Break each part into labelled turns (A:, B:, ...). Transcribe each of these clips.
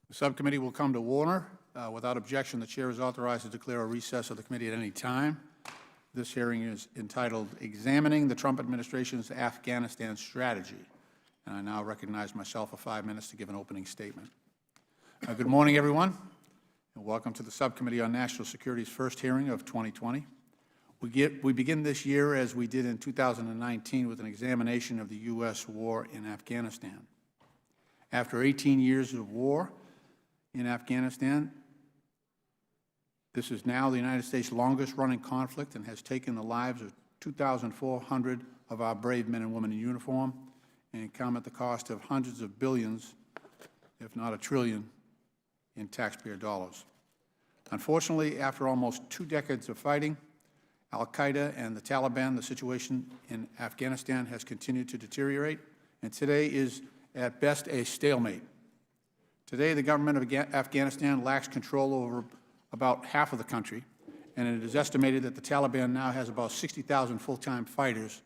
A: The subcommittee will come to order. Without objection, the chair is authorized to declare a recess of the committee at any time. This hearing is entitled Examining the Trump Administration's Afghanistan Strategy. And I now recognize myself for 5 minutes to give an opening statement. Good morning, everyone, and welcome to the Subcommittee on National Security's first hearing of 2020. We begin this year, as we did in 2019, with an examination of the U.S. war in Afghanistan. After 18 years of war in Afghanistan, this is now the United States' longest-running conflict and has taken the lives of 2,400 of our brave men and women in uniform and come at the cost of hundreds of billions, if not $1 trillion, in taxpayer dollars. Unfortunately, after almost 2 decades of fighting, al-Qaeda and the Taliban, the situation in Afghanistan has continued to deteriorate, and today is at best a stalemate. Today, the government of Afghanistan lacks control over about half of the country, and it is estimated that the Taliban now has about 60,000 full-time fighters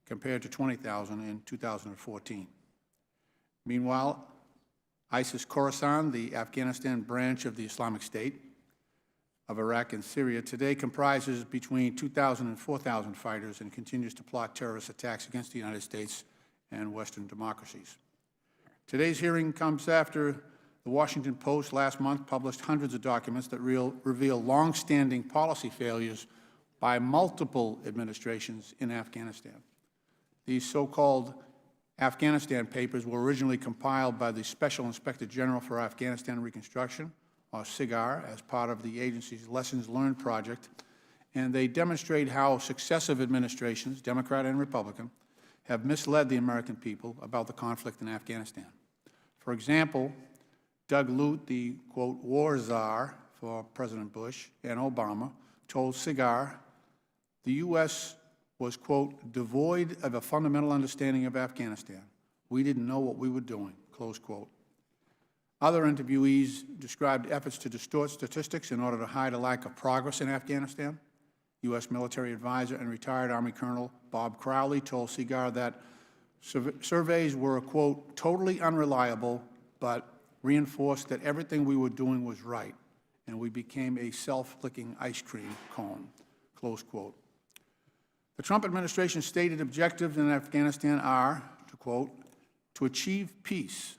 A: compared to 20,000 in 2014. Meanwhile, ISIS Khorasan, the Afghanistan branch of the Islamic State of Iraq and Syria, today comprises between 2,000 and 4,000 fighters and continues to plot terrorist attacks against the United States and Western democracies. Today's hearing comes after the Washington Post last month published hundreds of documents that reveal long-standing policy failures by multiple administrations in Afghanistan. These so-called Afghanistan papers were originally compiled by the Special Inspector General for Afghanistan Reconstruction, or SIGAR, as part of the agency's Lessons Learned project, and they demonstrate how successive administrations, Democrat and Republican, have misled the American people about the conflict in Afghanistan. For example, Doug Lute, the, quote, war czar for President Bush and Obama, told SIGAR the U.S. was, quote, devoid of a fundamental understanding of Afghanistan. We didn't know what we were doing, close quote. Other interviewees described efforts to distort statistics in order to hide a lack of progress in Afghanistan. U.S. military advisor and retired Army Colonel Bob Crowley told SIGAR that surveys were, quote, totally unreliable, but reinforced that everything we were doing was right, and we became a self-licking ice cream cone, close quote. The Trump administration's stated objectives in Afghanistan are, to quote, to achieve a peace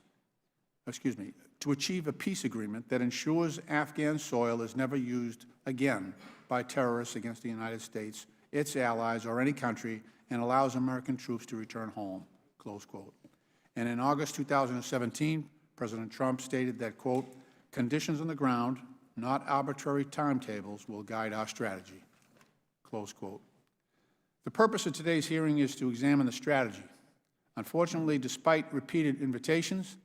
A: agreement that ensures Afghan soil is never used again by terrorists against the United States, its allies, or any country, and allows American troops to return home, close quote. And in August 2017, President Trump stated that, quote, conditions on the ground, not arbitrary timetables, will guide our strategy, close quote. The purpose of today's hearing is to examine the strategy. Unfortunately, despite repeated invitations,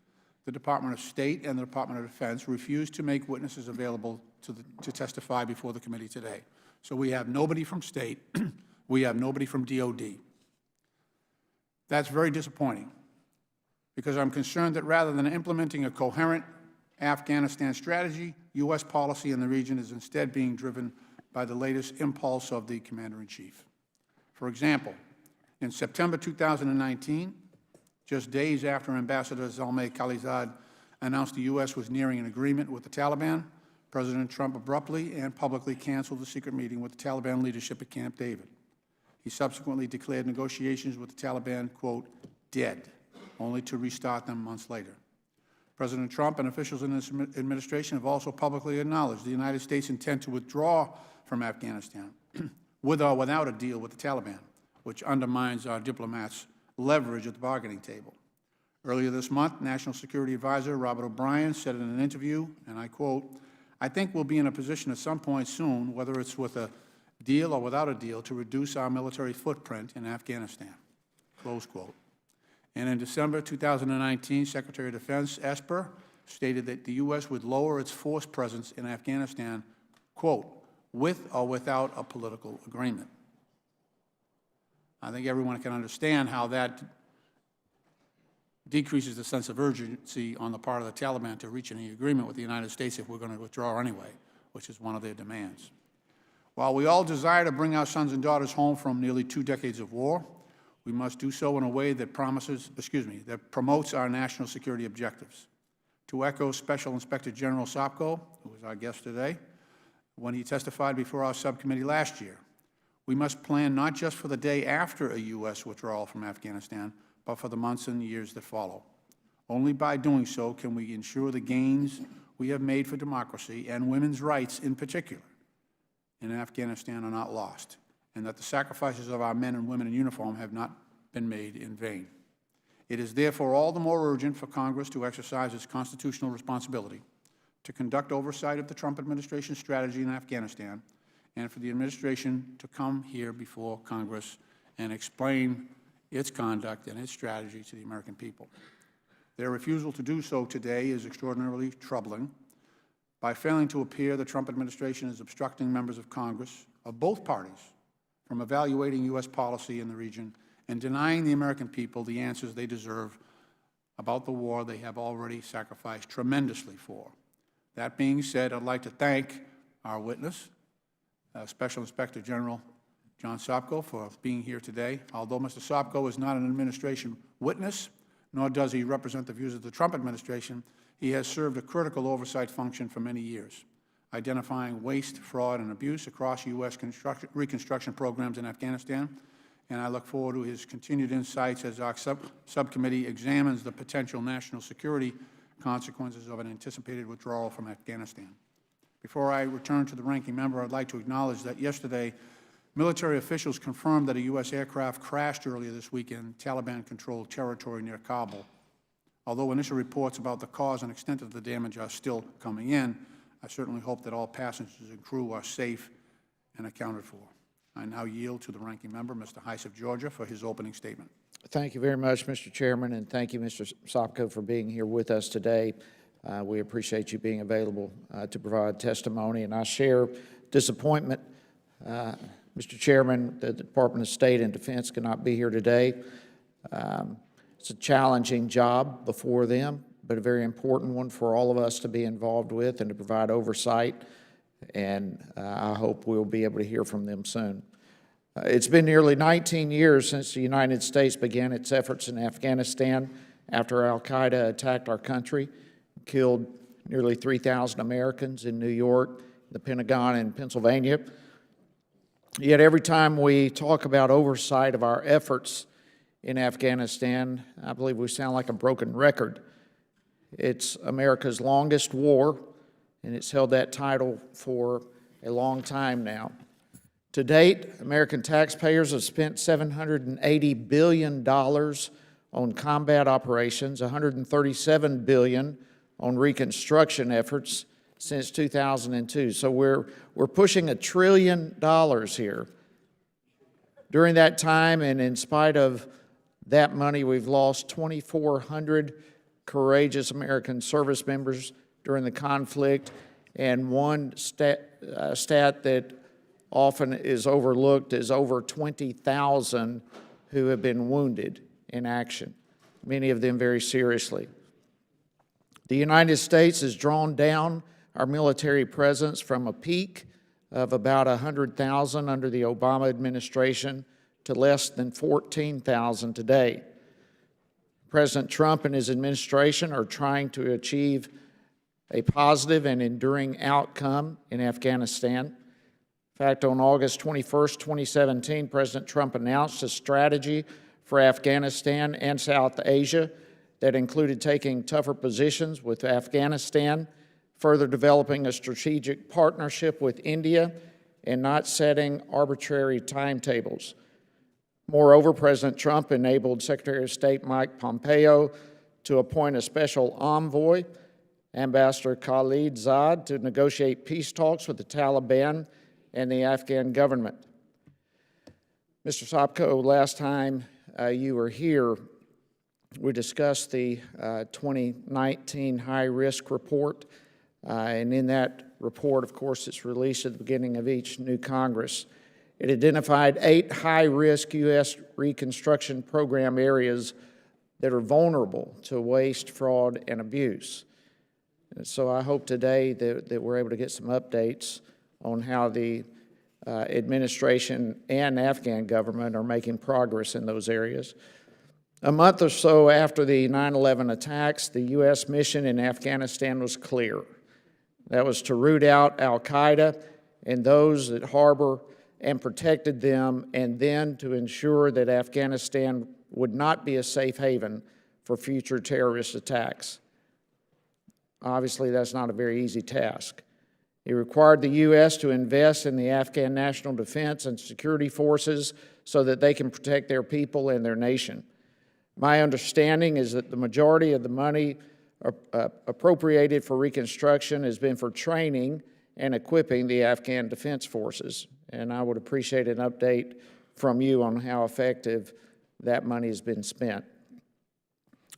A: the Department of State and the Department of Defense refused to make witnesses available to testify before the committee today. So we have nobody from State, we have nobody from DOD. That's very disappointing, because I'm concerned that rather than implementing a coherent Afghanistan strategy, U.S. policy in the region is instead being driven by the latest impulse of the Commander-in-Chief. For example, in September 2019, just days after Ambassador Zalmay Khalilzad announced the U.S. was nearing an agreement with the Taliban, President Trump abruptly and publicly canceled the secret meeting with the Taliban leadership at Camp David. He subsequently declared negotiations with the Taliban, quote, dead, only to restart them months later. President Trump and officials in his administration have also publicly acknowledged the United States' intent to withdraw from Afghanistan, with or without a deal with the Taliban, which undermines our diplomats' leverage at the bargaining table. Earlier this month, National Security Advisor Robert O'Brien said in an interview, and I quote, I think we'll be in a position at some point soon, whether it's with a deal or without a deal, to reduce our military footprint in Afghanistan, close quote. And in December 2019, Secretary of Defense Esper stated that the U.S. would lower its force presence in Afghanistan, quote, with or without a political agreement. I think everyone can understand how that decreases the sense of urgency on the part of the Taliban to reach any agreement with the United States if we're going to withdraw anyway, which is one of their demands. While we all desire to bring our sons and daughters home from nearly 2 decades of war, we must do so in a way that promotes our national security objectives. to echo Special Inspector General Sopko, who was our guest today, when he testified before our subcommittee last year. We must plan not just for the day after a U.S. withdrawal from Afghanistan, but for the months and years that follow. Only by doing so can we ensure the gains we have made for democracy and women's rights in particular in Afghanistan are not lost, and that the sacrifices of our men and women in uniform have not been made in vain. It is therefore all the more urgent for Congress to exercise its constitutional responsibility to conduct oversight of the Trump administration's strategy in Afghanistan, and for the administration to come here before Congress and explain its conduct and its strategy to the American people. Their refusal to do so today is extraordinarily troubling. By failing to appear, the Trump administration is obstructing members of Congress of both parties from evaluating U.S. policy in the region and denying the American people the answers they deserve about the war they have already sacrificed tremendously for. That being said, I'd like to thank our witness, Special Inspector General John Sopko, for being here today. Although Mr. Sopko is not an administration witness, nor does he represent the views of the Trump administration, he has served a critical oversight function for many years, identifying waste, fraud, and abuse across U.S. reconstruction programs in Afghanistan, and I look forward to his continued insights as our subcommittee examines the potential national security consequences of an anticipated withdrawal from Afghanistan. Before I return to the ranking member, I'd like to acknowledge that yesterday, military officials confirmed that a U.S. aircraft crashed earlier this week in Taliban-controlled territory near Kabul. Although initial reports about the cause and extent of the damage are still coming in, I certainly hope that all passengers and crew are safe and accounted for. I now yield to the ranking member, Mr. Heiss of Georgia, for his opening statement.
B: Thank you very much, Mr. Chairman, and thank you, Mr. Sopko, for being here with us today. We appreciate you being available to provide testimony, and I share disappointment. Mr. Chairman, the Department of State and Defense cannot be here today. It's a challenging job before them, but a very important one for all of us to be involved with and to provide oversight, and I hope we'll be able to hear from them soon. It's been nearly 19 years since the United States began its efforts in Afghanistan after al-Qaeda attacked our country, killed nearly 3,000 Americans in New York, the Pentagon, and Pennsylvania. Yet every time we talk about oversight of our efforts in Afghanistan, I believe we sound like a broken record. It's America's longest war, and it's held that title for a long time now. To date, American taxpayers have spent $780 billion on combat operations, $137 billion on reconstruction efforts since 2002. So we're pushing $1 trillion here. During that time, and in spite of that money, we've lost 2,400 courageous American service members during the conflict, and one stat that often is overlooked is over 20,000 who have been wounded in action, many of them very seriously. The United States has drawn down our military presence from a peak of about 100,000 under the Obama administration to less than 14,000 today. President Trump and his administration are trying to achieve a positive and enduring outcome in Afghanistan. In fact, on August 21st, 2017, President Trump announced a strategy for Afghanistan and South Asia that included taking tougher positions with Afghanistan, further developing a strategic partnership with India, and not setting arbitrary timetables. Moreover, President Trump enabled Secretary of State Mike Pompeo to appoint a special envoy, Ambassador Khalid Zadeh, to negotiate peace talks with the Taliban and the Afghan government. Mr. Sopko, last time you were here, we discussed the 2019 high-risk report, and in that report, of course, it's released at the beginning of each new Congress. It identified 8 high-risk U.S. reconstruction program areas that are vulnerable to waste, fraud, and abuse. And so I hope today that we're able to get some updates on how the administration and Afghan government are making progress in those areas. A month or so after the 9/11 attacks, the U.S. mission in Afghanistan was clear. That was to root out al-Qaeda and those that harbor and protected them, and then to ensure that Afghanistan would not be a safe haven for future terrorist attacks. Obviously, that's not a very easy task. It required the U.S. to invest in the Afghan national defense and security forces so that they can protect their people and their nation. My understanding is that the majority of the money appropriated for reconstruction has been for training and equipping the Afghan defense forces, and I would appreciate an update from you on how effective that money has been spent.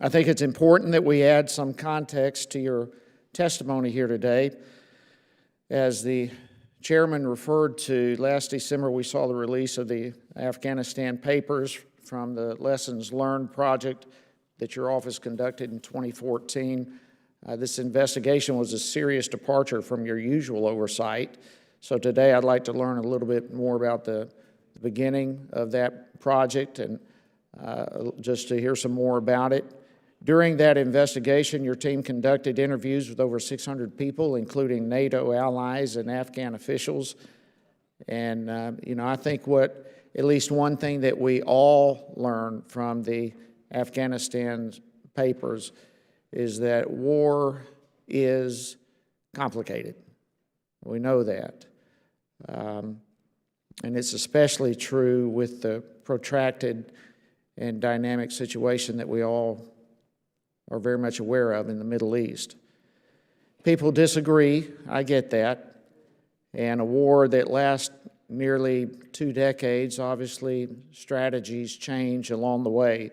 B: I think it's important that we add some context to your testimony here today. As the chairman referred to, last December we saw the release of the Afghanistan papers from the Lessons Learned project that your office conducted in 2014. This investigation was a serious departure from your usual oversight. So today I'd like to learn a little bit more about the beginning of that project and just to hear some more about it. During that investigation, your team conducted interviews with over 600 people, including NATO allies and Afghan officials. And, I think at least one thing that we all learned from the Afghanistan papers is that war is complicated. We know that. And it's especially true with the protracted and dynamic situation that we all are very much aware of in the Middle East. People disagree, I get that, and a war that lasts nearly 2 decades, obviously strategies change along the way,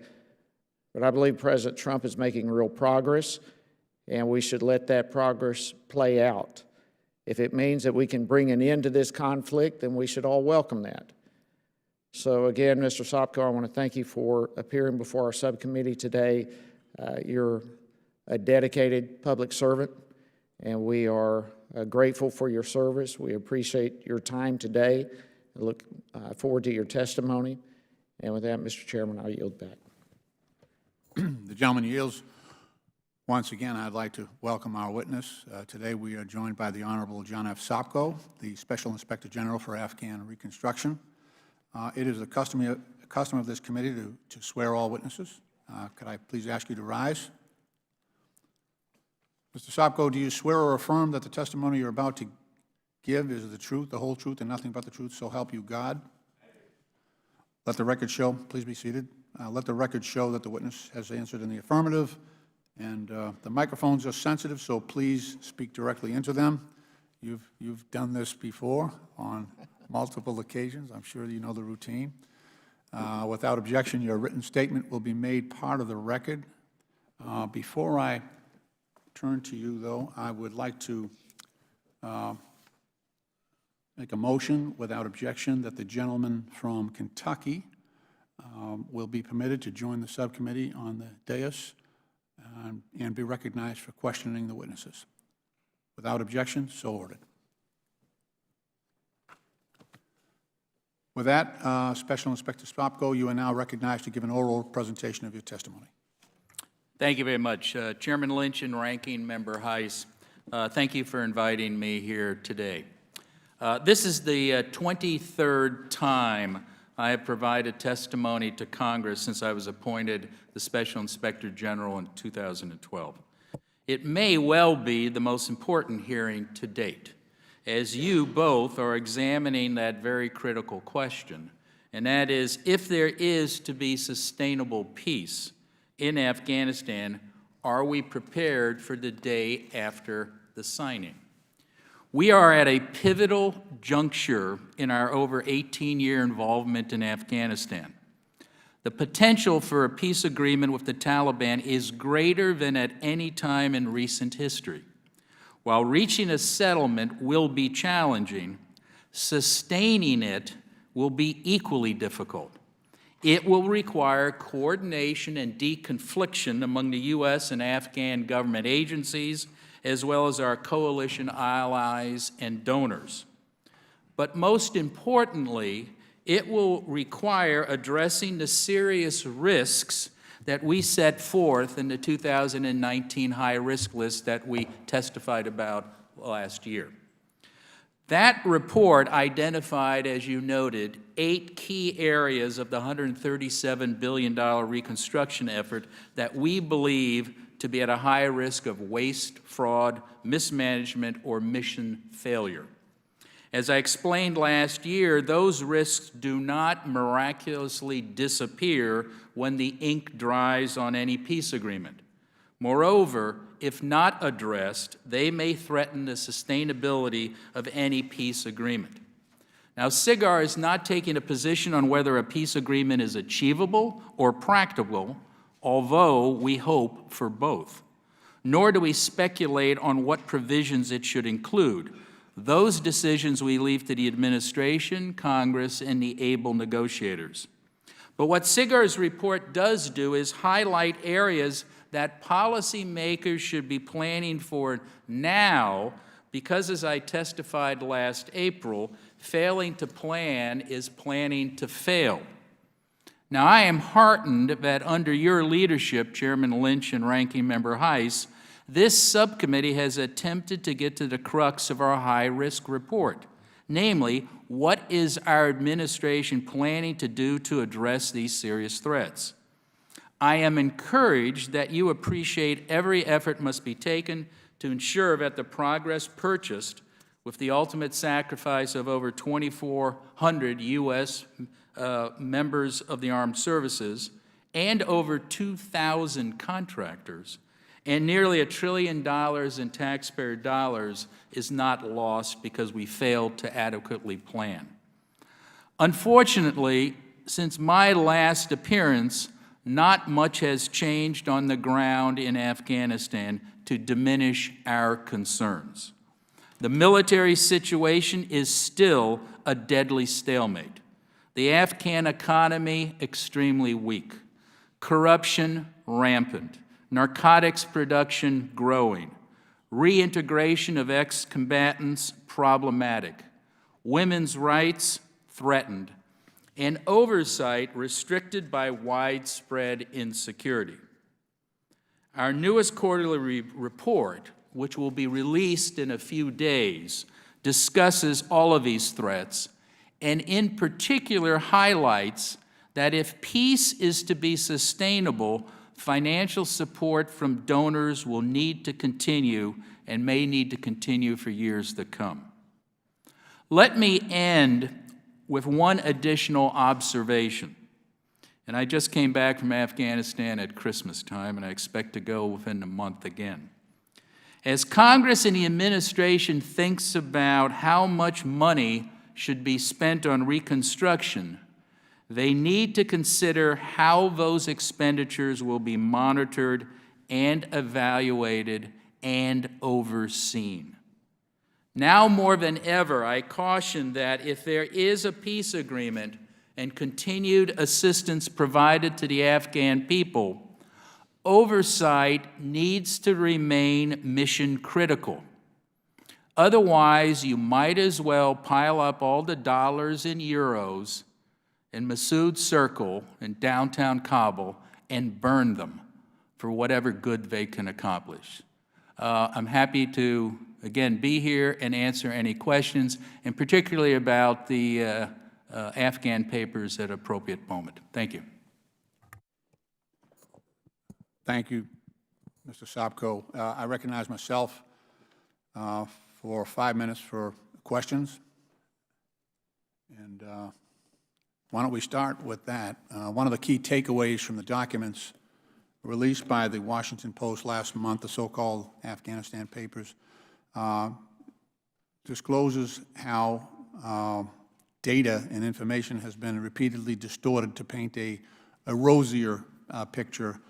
B: but I believe President Trump is making real progress, and we should let that progress play out. If it means that we can bring an end to this conflict, then we should all welcome that. So again, Mr. Sopko, I want to thank you for appearing before our subcommittee today. You're a dedicated public servant, and we are grateful for your service. We appreciate your time today. I look forward to your testimony. And with that, Mr. Chairman, I yield back.
A: The gentleman yields. Once again, I'd like to welcome our witness. Today we are joined by the Honorable John F. Sopko, the Special Inspector General for Afghan Reconstruction. It is the custom of this committee to swear all witnesses. Could I please ask you to rise? Mr. Sopko, do you swear or affirm that the testimony you're about to give is the truth, the whole truth, and nothing but the truth, so help you God? Let the record show, please be seated. Let the record show that the witness has answered in the affirmative, and the microphones are sensitive, so please speak directly into them. You've done this before on multiple occasions. I'm sure you know the routine. Without objection, your written statement will be made part of the record. Before I turn to you, though, I would like to make a motion without objection that the gentleman from Kentucky will be permitted to join the subcommittee on the dais and be recognized for questioning the witnesses. Without objection, so ordered. With that, Special Inspector Sopko, you are now recognized to give an oral presentation of your testimony.
C: Thank you very much. Chairman Lynch and Ranking Member Heiss, thank you for inviting me here today. This is the 23rd time I have provided testimony to Congress since I was appointed the Special Inspector General in 2012. It may well be the most important hearing to date, as you both are examining that very critical question, and that is, if there is to be sustainable peace in Afghanistan, are we prepared for the day after the signing? We are at a pivotal juncture in our over 18-year involvement in Afghanistan. The potential for a peace agreement with the Taliban is greater than at any time in recent history. While reaching a settlement will be challenging, sustaining it will be equally difficult. It will require coordination and deconfliction among the U.S. and Afghan government agencies, as well as our coalition allies and donors. But most importantly, it will require addressing the serious risks that we set forth in the 2019 high-risk list that we testified about last year. That report identified, as you noted, 8 key areas of the $137 billion reconstruction effort that we believe to be at a high risk of waste, fraud, mismanagement, or mission failure. As I explained last year, those risks do not miraculously disappear when the ink dries on any peace agreement. Moreover, if not addressed, they may threaten the sustainability of any peace agreement. Now, SIGAR is not taking a position on whether a peace agreement is achievable or practicable, although we hope for both. Nor do we speculate on what provisions it should include. Those decisions we leave to the administration, Congress, and the able negotiators. But what SIGAR's report does do is highlight areas that policymakers should be planning for now, because as I testified last April, failing to plan is planning to fail. Now, I am heartened that under your leadership, Chairman Lynch and Ranking Member Heiss, this subcommittee has attempted to get to the crux of our high-risk report, namely, what is our administration planning to do to address these serious threats? I am encouraged that you appreciate every effort must be taken to ensure that the progress purchased with the ultimate sacrifice of over 2,400 U.S. Members of the armed services and over 2,000 contractors and nearly $1 trillion in taxpayer dollars is not lost because we failed to adequately plan. Unfortunately, since my last appearance, not much has changed on the ground in Afghanistan to diminish our concerns. The military situation is still a deadly stalemate. The Afghan economy extremely weak. Corruption rampant. Narcotics production growing. Reintegration of ex-combatants problematic. Women's rights threatened. And oversight restricted by widespread insecurity. Our newest quarterly report, which will be released in a few days, discusses all of these threats and in particular highlights that if peace is to be sustainable, financial support from donors will need to continue and may need to continue for years to come. Let me end with one additional observation. And I just came back from Afghanistan at Christmas time, and I expect to go within a month again. As Congress and the administration thinks about how much money should be spent on reconstruction, they need to consider how those expenditures will be monitored and evaluated and overseen. Now more than ever, I caution that if there is a peace agreement and continued assistance provided to the Afghan people, oversight needs to remain mission critical. Otherwise, you might as well pile up all the dollars and euros in Masood Circle in downtown Kabul and burn them for whatever good they can accomplish. I'm happy to, again, be here and answer any questions, and particularly about the Afghan papers at appropriate moment. Thank you.
A: Thank you, Mr. Sopko. I recognize myself for 5 minutes for questions. And why don't we start with that? One of the key takeaways from the documents released by the Washington Post last month, the so-called Afghanistan papers, discloses how data and information has been repeatedly distorted to paint a rosier picture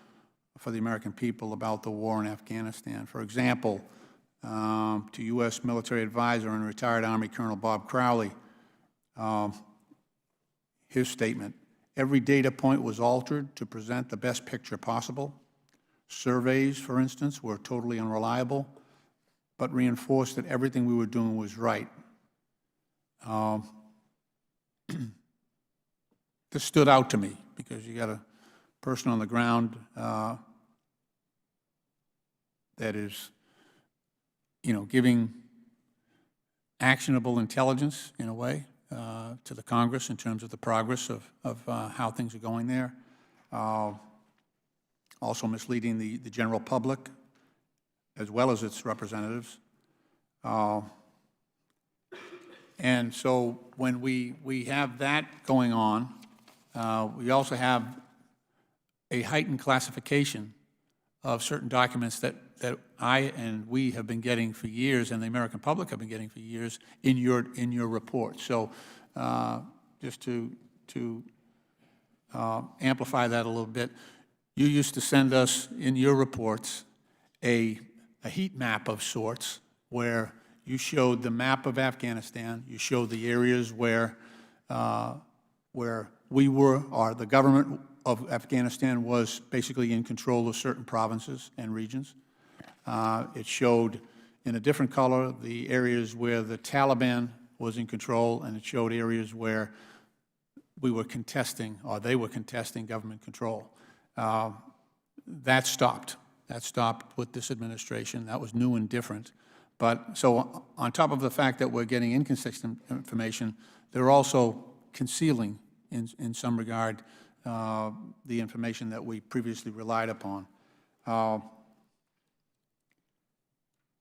A: for the American people about the war in Afghanistan. For example, to U.S. military advisor and retired Army Colonel Bob Crowley, his statement, every data point was altered to present the best picture possible. Surveys, for instance, were totally unreliable, but reinforced that everything we were doing was right. This stood out to me because you got to person on the ground that is, giving actionable intelligence, in a way, to the Congress in terms of the progress of how things are going there. Also misleading the general public as well as its representatives. And so when we have that going on, we also have a heightened classification of certain documents that I and we have been getting for years, and the American public have been getting for years in your report. So just to amplify that a little bit, you used to send us in your reports a heat map of sorts where you showed the map of Afghanistan, you showed the areas where we were, or the government of Afghanistan was basically in control of certain provinces and regions. It showed in a different color the areas where the Taliban was in control, and it showed areas where we were contesting, or they were contesting, government control. That stopped. That stopped with this administration. That was new and different. But so on top of the fact that we're getting inconsistent information, they're also concealing, in some regard, the information that we previously relied upon.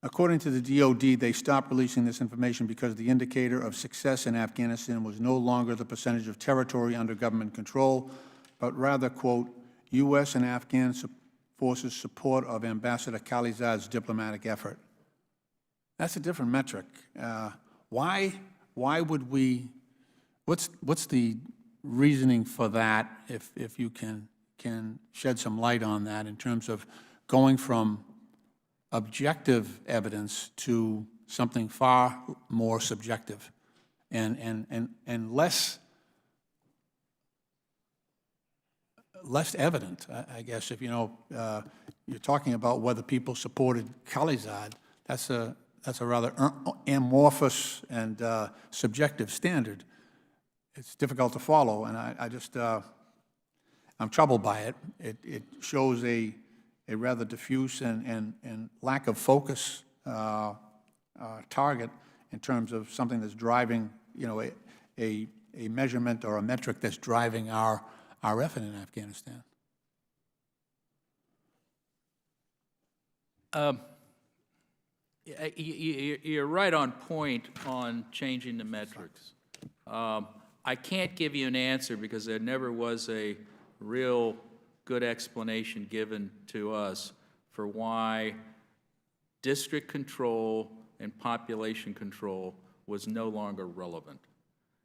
A: According to the DOD, they stopped releasing this information because the indicator of success in Afghanistan was no longer the percentage of territory under government control, but rather, quote, U.S. and Afghan forces' support of Ambassador Khalilzad's diplomatic effort. That's a different metric. Why would we, what's the reasoning for that, if you can shed some light on that in terms of going from objective evidence to something far more subjective and less evident, I guess. If you're talking about whether people supported Khalilzad, that's a rather amorphous and subjective standard. It's difficult to follow, and I'm troubled by it. It shows a rather diffuse and lack of focus target in terms of something that's driving, a measurement or a metric that's driving our effort in Afghanistan.
C: You're right on point on changing the metrics. I can't give you an answer because there never was a real good explanation given to us for why district control and population control was no longer relevant.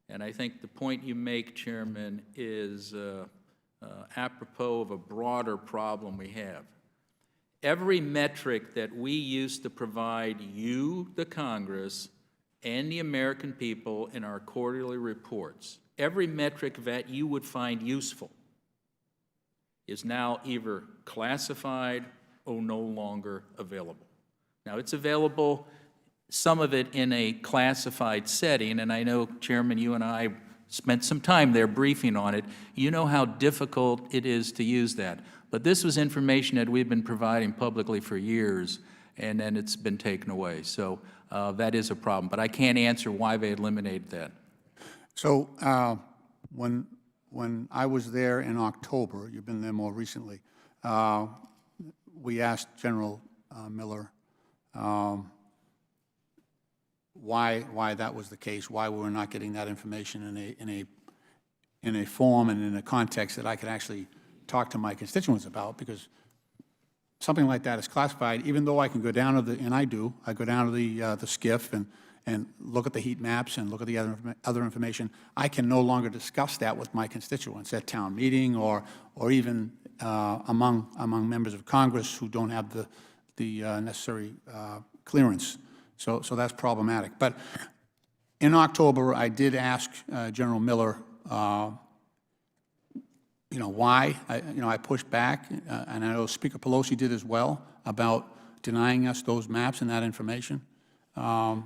C: And I think the point you make, Chairman, is apropos of a broader problem we have. Every metric that we used to provide you, the Congress, and the American people in our quarterly reports, every metric that you would find useful is now either classified or no longer available. Now, it's available, some of it in a classified setting, and I know, Chairman, you and I spent some time there briefing on it. You know how difficult it is to use that. But this was information that we've been providing publicly for years, and then it's been taken away. So that is a problem. But I can't answer why they eliminated that.
A: So when I was there in October, you've been there more recently, we asked General Miller why that was the case, why we were not getting that information in a form and in a context that I could actually talk to my constituents about, because something like that is classified. Even though I can go down to I go down to the SCIF and look at the heat maps and look at the other information, I can no longer discuss that with my constituents at town meeting or even among members of Congress who don't have the necessary clearance. So that's problematic. But in October, I did ask General Miller, why. I pushed back, and I know Speaker Pelosi did as well, about denying us those maps and that information. And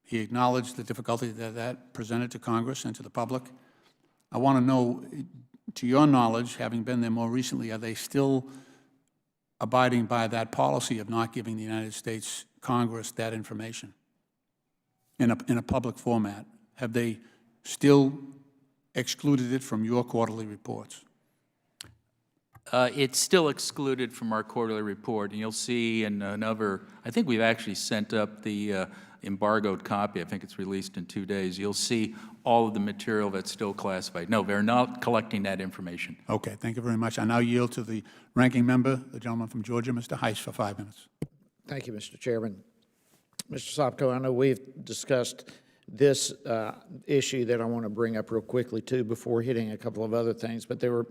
A: he acknowledged the difficulty that presented to Congress and to the public. I want to know, To your knowledge, having been there more recently, are they still abiding by that policy of not giving the United States Congress that information in a public format? Have they still excluded it from your quarterly reports?
C: It's still excluded from our quarterly report, and you'll see in another, I think we've actually sent up the embargoed copy. I think it's released in 2 days. You'll see all of the material that's still classified. No, they're not collecting that information.
A: Okay, thank you very much. I now yield to the ranking member, the gentleman from Georgia, Mr. Heiss, for 5 minutes.
B: Thank you, Mr. Chairman. Mr. Sopko, I know we've discussed this issue that I want to bring up real quickly, too, before hitting a couple of other things, but there were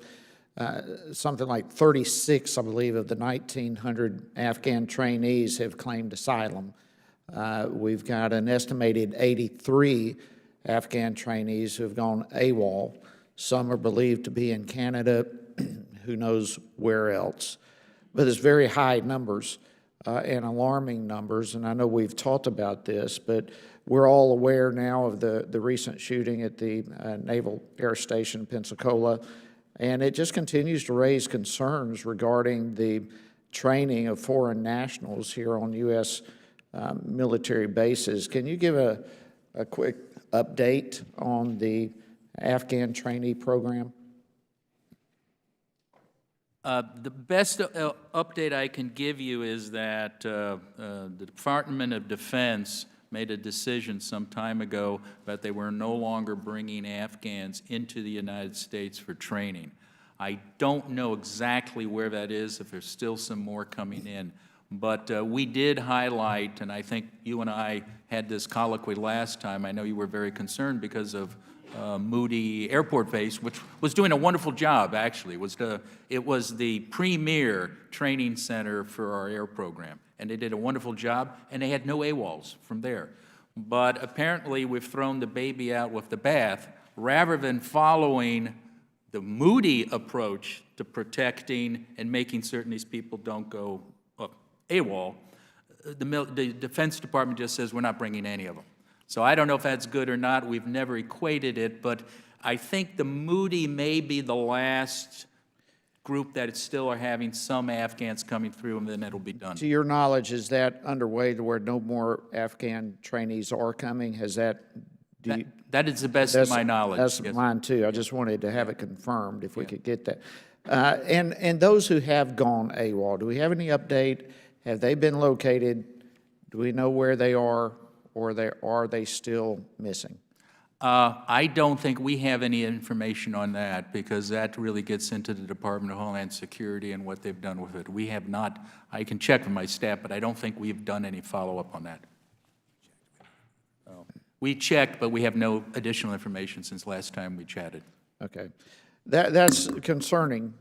B: something like 36, I believe, of the 1,900 Afghan trainees have claimed asylum. We've got an estimated 83 Afghan trainees who have gone AWOL. Some are believed to be in Canada, who knows where else. But it's very high numbers and alarming numbers, and I know we've talked about this, but we're all aware now of the recent shooting at the Naval Air Station in Pensacola, and it just continues to raise concerns regarding the training of foreign nationals here on U.S. Military bases. Can you give a quick update on the Afghan trainee program?
C: The best update I can give you is that the Department of Defense made a decision some time ago that they were no longer bringing Afghans into the United States for training. I don't know exactly where that is, if there's still some more coming in, but we did highlight, and I think you and I had this colloquy last time. I know you were very concerned because of Moody Airport Base, which was doing a wonderful job, actually. It was the premier training center for our air program, and they did a wonderful job, and they had no AWOLs from there. But apparently we've thrown the baby out with the bath. Rather than following the Moody approach to protecting and making certain these people don't go AWOL, the Defense Department just says we're not bringing any of them. So I don't know if that's good or not. We've never equated it, but I think the Moody may be the last group that still are having some Afghans coming through, and then it'll be done.
B: To your knowledge, is that underway to where no more Afghan trainees are coming? Has that...
C: That is the best of my knowledge.
B: That's
C: yes.
B: Mine, too. I just wanted to have it confirmed if we could get that. And those who have gone AWOL, do we have any update? Have they been located? Do we know where they are, or are they still missing?
C: I don't think we have any information on that, because that really gets into the Department of Homeland Security and what they've done with it. We have not. I can check with my staff, but I don't think we've done any follow-up on that. We checked, but we have no additional information since last time we chatted.
B: Okay. That's concerning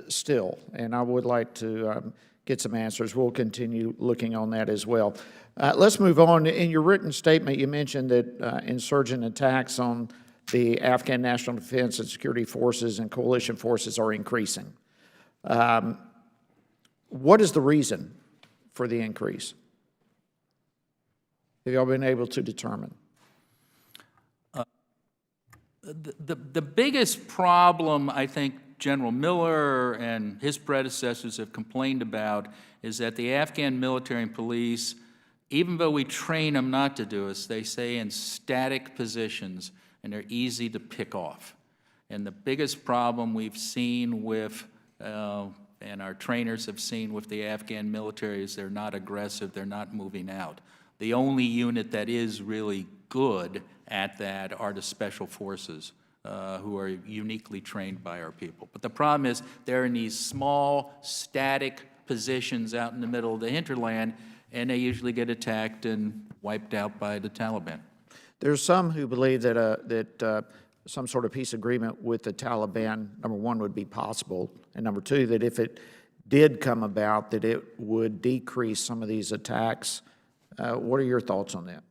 B: still, and I would like to get some answers. We'll continue looking on that as well. Let's move on. In your written statement, you mentioned that insurgent attacks on the Afghan National Defense and Security Forces and coalition forces are increasing. What is the reason for the increase? Have y'all been able to determine?
C: The biggest problem, I think, General Miller and his predecessors have complained about is that the Afghan military and police, even though we train them not to do this, they stay in static positions and they're easy to pick off. And the biggest problem we've seen with, and our trainers have seen with the Afghan military, is they're not aggressive, they're not moving out. The only unit that is really good at that are the special forces, who are uniquely trained by our people. But the problem is they're in these small, static positions out in the middle of the hinterland, and they usually get attacked and wiped out by the Taliban.
B: There's some who believe that some sort of peace agreement with the Taliban, number one, would be possible, and number two, that if it did come about, that it would decrease some of these attacks. What are your thoughts on that?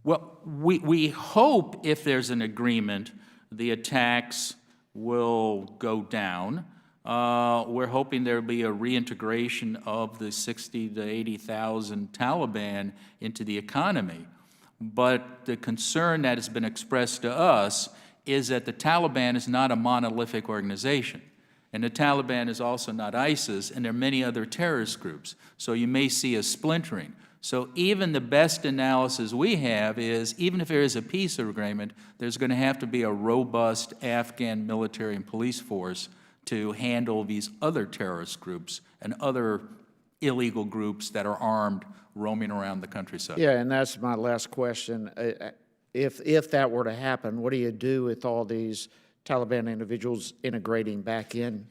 C: Well, we hope if there's an agreement, the attacks will go down. We're hoping there'll be a reintegration of the 60 to 80,000 Taliban into the economy. But the concern that has been expressed to us is that the Taliban is not a monolithic organization. And the Taliban is also not ISIS, and there are many other terrorist groups. So you may see a splintering. So even the best analysis we have is, even if there is a peace agreement, there's going to have to be a robust Afghan military and police force to handle these other terrorist groups and other illegal groups that are armed roaming around the countryside.
B: Yeah, and that's my last question. If that were to happen, what do you do with all these Taliban individuals integrating back in?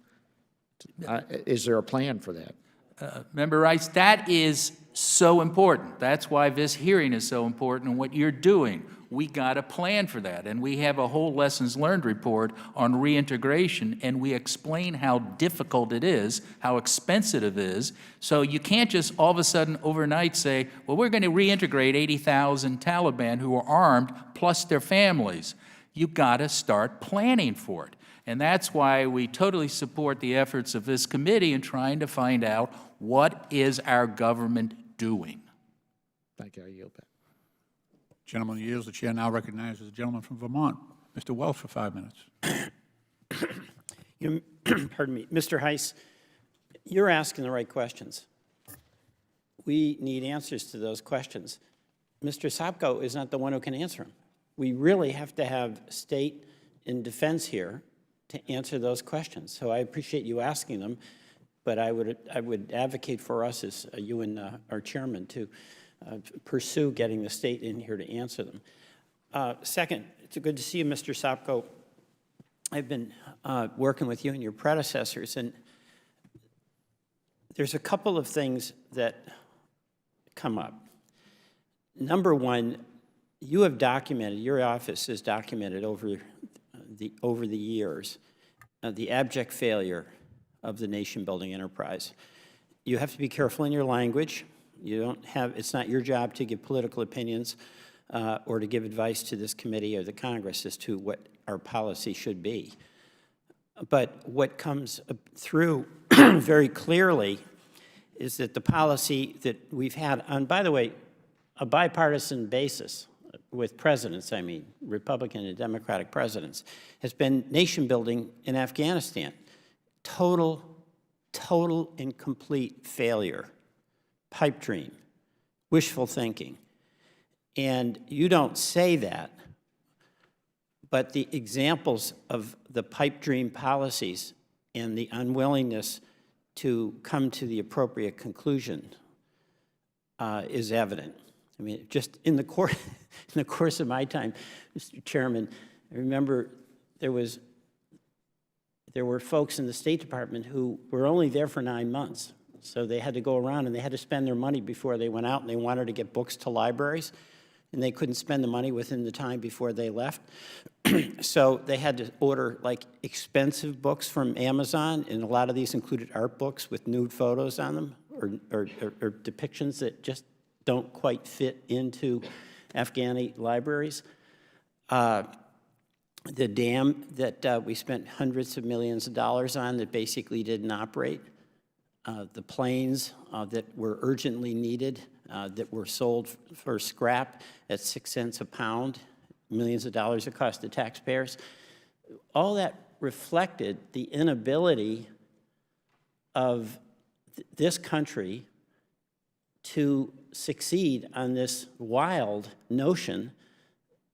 B: Is there a plan for that?
C: Member Rice, that is so important. That's why this hearing is so important and what you're doing. We got a plan for that, and we have a whole lessons learned report on reintegration, and we explain how difficult it is, how expensive it is. So you can't just all of a sudden overnight say, well, we're going to reintegrate 80,000 Taliban who are armed plus their families. You've got to start planning for it. And that's why we totally support the efforts of this committee in trying to find out what is our government doing.
B: Thank you. I yield back.
A: Gentleman yields. The chair now recognizes the gentleman from Vermont, Mr. Welch, for 5 minutes.
D: Pardon me. Mr. Heiss, you're asking the right questions. We need answers to those questions. Mr. Sopko is not the one who can answer them. We really have to have state and defense here to answer those questions. So I appreciate you asking them, but I would advocate for us, as you and our chairman, to pursue getting the state in here to answer them. Second, it's good to see you, Mr. Sopko. I've been working with you and your predecessors, and there's a couple of things that come up. Number one, you have documented, your office has documented over the years the abject failure of the nation-building enterprise. You have to be careful in your language. You don't have, it's not your job to give political opinions or to give advice to this committee or the Congress as to what our policy should be. But what comes through very clearly is that the policy that we've had on, by the way, a bipartisan basis with presidents, I mean, Republican and Democratic presidents, has been nation building in Afghanistan. Total and complete failure. Pipe dream, wishful thinking. And you don't say that, but the examples of the pipe dream policies and the unwillingness to come to the appropriate conclusion is evident. I mean, just in the course of my time, Mr. Chairman, I remember there were folks in the State Department who were only there for 9 months. So they had to go around and they had to spend their money before they went out, and they wanted to get books to libraries, and they couldn't spend the money within the time before they left. So they had to order like expensive books from Amazon, and a lot of these included art books with nude photos on them or depictions that just don't quite fit into Afghani libraries. The dam that we spent hundreds of millions of dollars on that basically didn't operate. The planes that were urgently needed that were sold for scrap at 6 cents a pound, millions of dollars it cost the taxpayers. All that reflected the inability of this country to succeed on this wild notion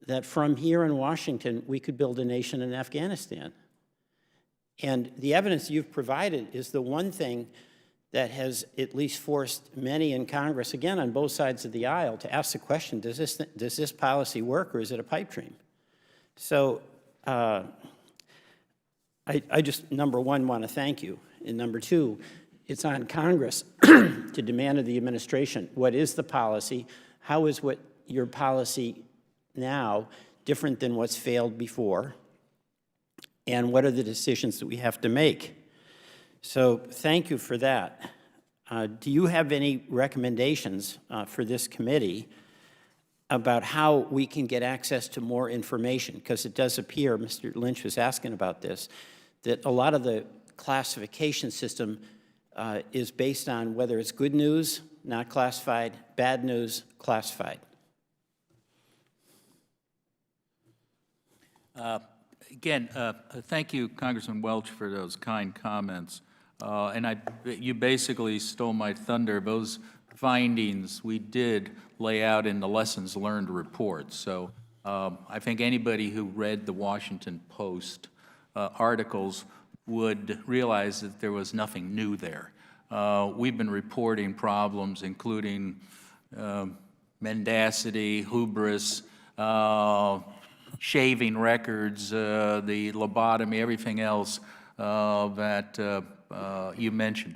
D: that from here in Washington, we could build a nation in Afghanistan. And the evidence you've provided is the one thing that has at least forced many in Congress, again, on both sides of the aisle, to ask the question, does this policy work, or is it a pipe dream? So I just, number one, want to thank you. And number two, it's on Congress to demand of the administration, what is the policy? How is what your policy now different than what's failed before? And what are the decisions that we have to make? So thank you for that. Do you have any recommendations for this committee about how we can get access to more information? Because it does appear, Mr. Lynch was asking about this, that a lot of the classification system is based on whether it's good news, not classified, bad news, classified.
C: Again, thank you, Congressman Welch, for those kind comments. And you basically stole my thunder. Those findings we did lay out in the lessons learned report. So I think anybody who read the Washington Post articles would realize that there was nothing new there. We've been reporting problems including mendacity, hubris, shaving records, the lobotomy, everything else that you mentioned.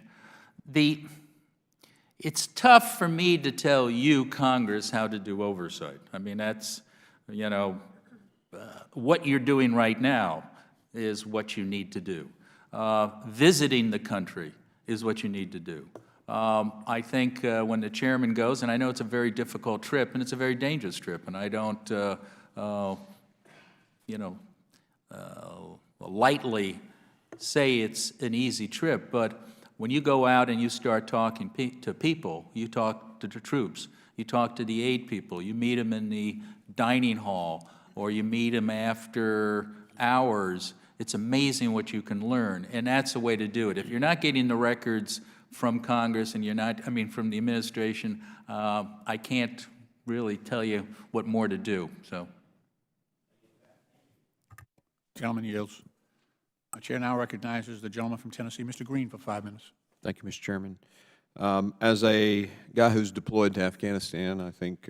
C: It's tough for me to tell you, Congress, how to do oversight. I mean, that's, you know, what you're doing right now is what you need to do. Visiting the country is what you need to do. I think when the chairman goes, and I know it's a very difficult trip, and it's a very dangerous trip, and I don't, you know, lightly say it's an easy trip, but when you go out and you start talking to people, you talk to the troops, you talk to the aid people, you meet them in the dining hall, or you meet them after hours, it's amazing what you can learn, and that's the way to do it. If you're not getting the records from Congress and you're not, I mean, from the administration, I can't really tell you what more to do, so.
A: Gentleman yields. The chair now recognizes the gentleman from Tennessee, Mr. Green, for 5 minutes.
E: Thank you, Mr. Chairman. As a guy who's deployed to Afghanistan, I think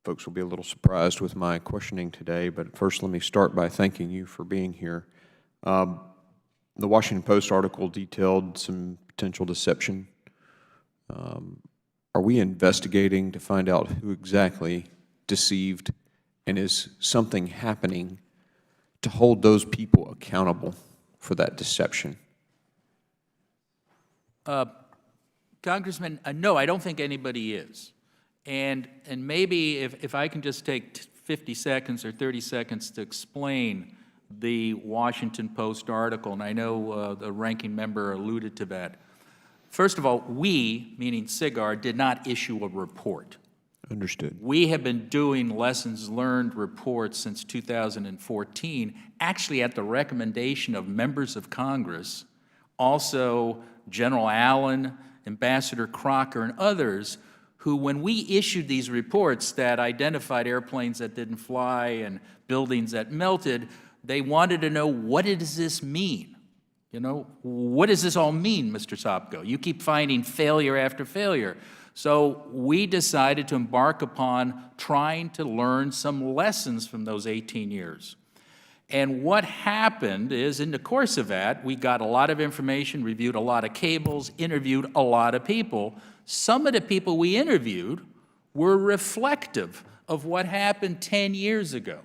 E: folks will be a little surprised with my questioning today, but first let me start by thanking you for being here. The Washington Post article detailed some potential deception. Are we investigating to find out who exactly deceived, and is something happening to hold those people accountable for that deception?
C: Congressman, no, I don't think anybody is. And maybe if I can just take 50 seconds or 30 seconds to explain the Washington Post article, and I know the ranking member alluded to that. First of all, we, meaning SIGAR, did not issue a report.
E: Understood.
C: We have been doing lessons learned reports since 2014, actually at the recommendation of members of Congress, also General Allen, Ambassador Crocker, and others, who, when we issued these reports that identified airplanes that didn't fly and buildings that melted, they wanted to know, what does this mean? You know, what does this all mean, Mr. Sopko? You keep finding failure after failure. So we decided to embark upon trying to learn some lessons from those 18 years. And what happened is, in the course of that, we got a lot of information, reviewed a lot of cables, interviewed a lot of people. Some of the people we interviewed were reflective of what happened 10 years ago.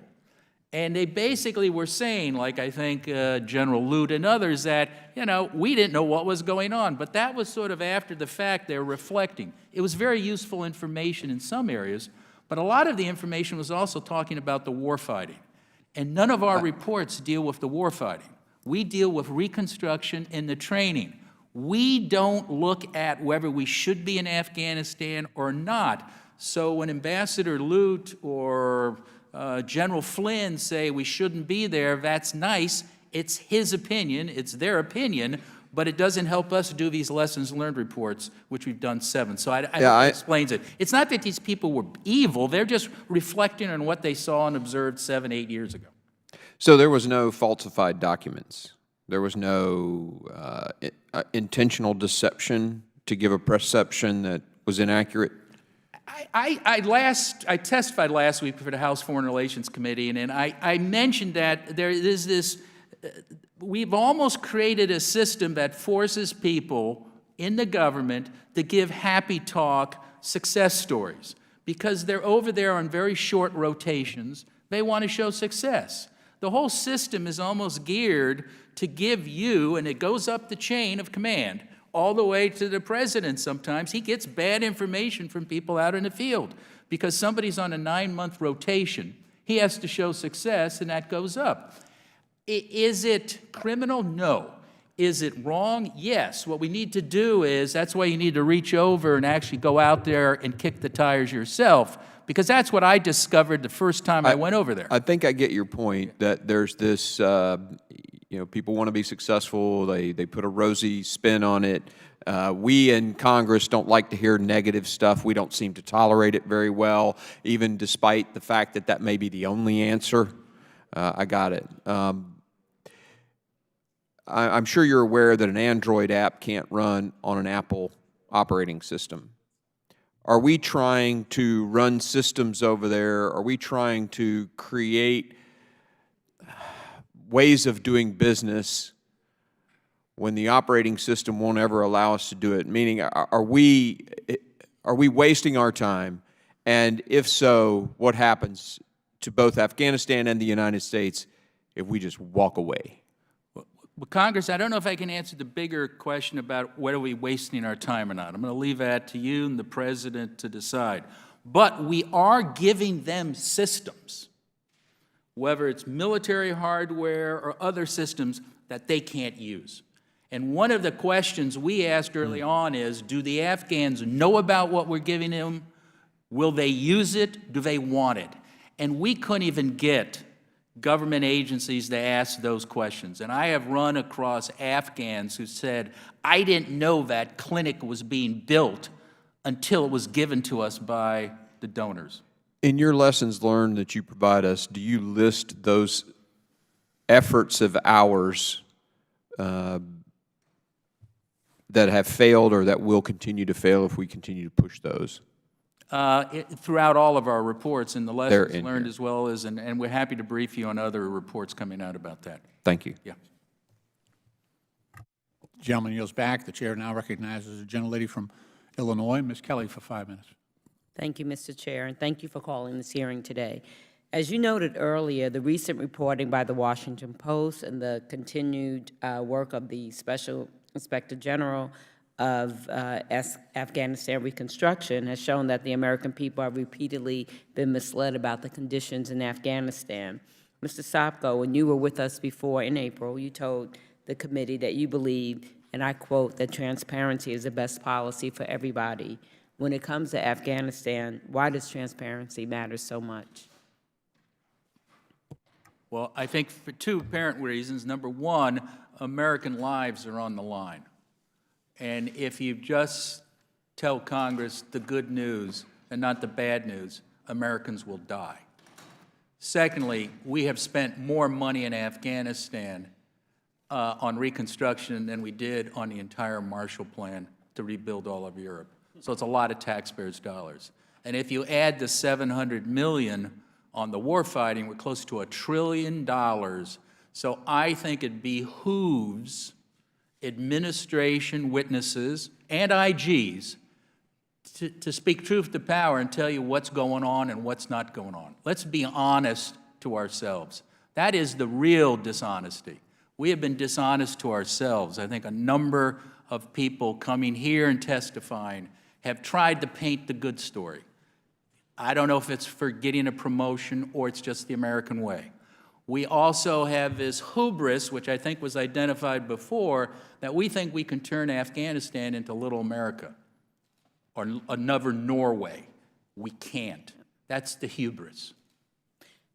C: And they basically were saying, like I think General Lute and others, that, you know, we didn't know what was going on. But that was sort of after the fact. They were reflecting. It was very useful information in some areas, but a lot of the information was also talking about the war fighting. And none of our reports deal with the war fighting. We deal with reconstruction and the training. We don't look at whether we should be in Afghanistan or not. So when Ambassador Lute or General Flynn say we shouldn't be there, that's nice. It's his opinion, it's their opinion, but it doesn't help us do these lessons learned reports, which we've done 7. So I that explains it. It's not that these people were evil, they're just reflecting on what they saw and observed 7, 8 years ago.
E: So there was no falsified documents. There was no intentional deception to give a perception that was inaccurate.
C: I testified last week for the House Foreign Relations Committee, and I mentioned that there is this, we've almost created a system that forces people in the government to give happy talk success stories because they're over there on very short rotations. They want to show success. The whole system is almost geared to give you, and it goes up the chain of command, all the way to the president sometimes. He gets bad information from people out in the field because somebody's on a 9-month rotation. He has to show success, and that goes up. Is it criminal? No. Is it wrong? Yes. What we need to do is, that's why you need to reach over and actually go out there and kick the tires yourself, because that's what I discovered the first time I went over there.
E: I think I get your point, that there's this, people want to be successful, they put a rosy spin on it. We in Congress don't like to hear negative stuff. We don't seem to tolerate it very well, even despite the fact that that may be the only answer. I got it. I'm sure you're aware that an Android app can't run on an Apple operating system. Are we trying to run systems over there? Are we trying to create ways of doing business when the operating system won't ever allow us to do it? Meaning, are we wasting our time? And if so, what happens to both Afghanistan and the United States if we just walk away?
C: Well, Congress, I don't know if I can answer the bigger question about whether we're wasting our time or not. I'm going to leave that to you and the President to decide. But we are giving them systems, whether it's military hardware or other systems, that they can't use. And one of the questions we asked early on is, do the Afghans know about what we're giving them? Will they use it? Do they want it? And we couldn't even get government agencies to ask those questions. And I have run across Afghans who said, I didn't know that clinic was being built until it was given to us by the donors.
E: In your lessons learned that you provide us, do you list those efforts of ours that have failed or that will continue to fail if we continue to push those?
C: Throughout all of our reports and the lessons
E: in
C: learned
E: here.
C: as well as, and we're happy to brief you on other reports coming out about that.
E: Thank you.
C: Yeah.
A: Gentleman yields back. The chair now recognizes the gentlelady from Illinois, Ms. Kelly, for 5 minutes.
F: Thank you, Mr. Chair, and thank you for calling this hearing today. As you noted earlier, the recent reporting by the Washington Post and the continued work of the Special Inspector General of Afghanistan Reconstruction has shown that the American people have repeatedly been misled about the conditions in Afghanistan. Mr. Sopko, when you were with us before in April, you told the committee that you believe, and I quote, that transparency is the best policy for everybody. When it comes to Afghanistan, why does transparency matter so much?
C: Well, I think for two apparent reasons. Number one, American lives are on the line. And if you just tell Congress the good news and not the bad news, Americans will die. Secondly, we have spent more money in Afghanistan on reconstruction than we did on the entire Marshall Plan to rebuild all of Europe. So it's a lot of taxpayers' dollars. And if you add the $700 million on the war fighting, we're close to $1 trillion. So I think it behooves administration witnesses and IGs to speak truth to power and tell you what's going on and what's not going on. Let's be honest to ourselves. That is the real dishonesty. We have been dishonest to ourselves. I think a number of people coming here and testifying have tried to paint the good story. I don't know if it's for getting a promotion or it's just the American way. We also have this hubris, which I think was identified before, that we think we can turn Afghanistan into Little America or another Norway. We can't. That's the hubris.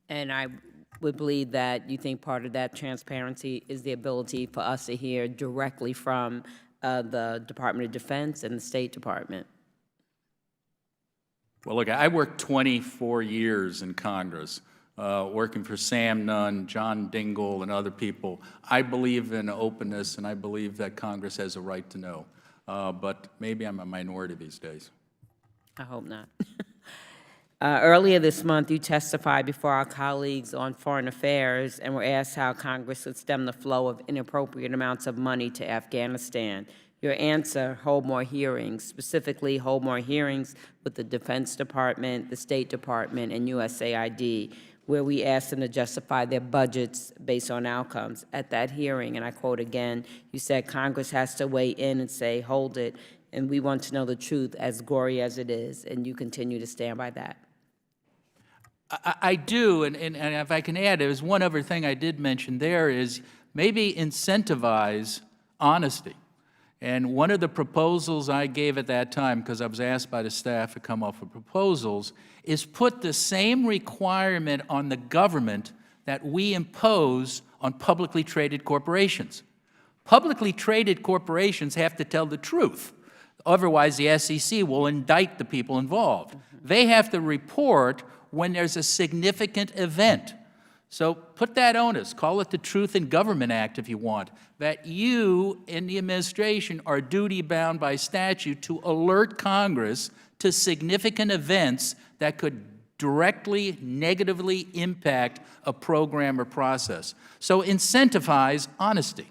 F: And I would believe that you think part of that transparency is the ability for us to hear directly from the Department of Defense and the State Department.
C: Well, look, I worked 24 years in Congress, working for Sam Nunn, John Dingell, and other people. I believe in openness, and I believe that Congress has a right to know. But maybe I'm a minority these days.
F: I hope not. Earlier this month, you testified before our colleagues on Foreign Affairs and were asked how Congress would stem the flow of inappropriate amounts of money to Afghanistan. Your answer, hold more hearings, specifically hold more hearings with the Defense Department, the State Department, and USAID, where we asked them to justify their budgets based on outcomes. At that hearing, and I quote again, you said Congress has to weigh in and say, hold it, and we want to know the truth, as gory as it is, and you continue to stand by that.
C: I do, and if I can add, there's one other thing I did mention there is maybe incentivize honesty. And one of the proposals I gave at that time, because I was asked by the staff to come up with proposals, is put the same requirement on the government that we impose on publicly traded corporations. Publicly traded corporations have to tell the truth. Otherwise, the SEC will indict the people involved. They have to report when there's a significant event. So put that onus, call it the Truth in Government Act if you want, that you in the administration are duty-bound by statute to alert Congress to significant events that could directly, negatively impact a program or process. So incentivize honesty.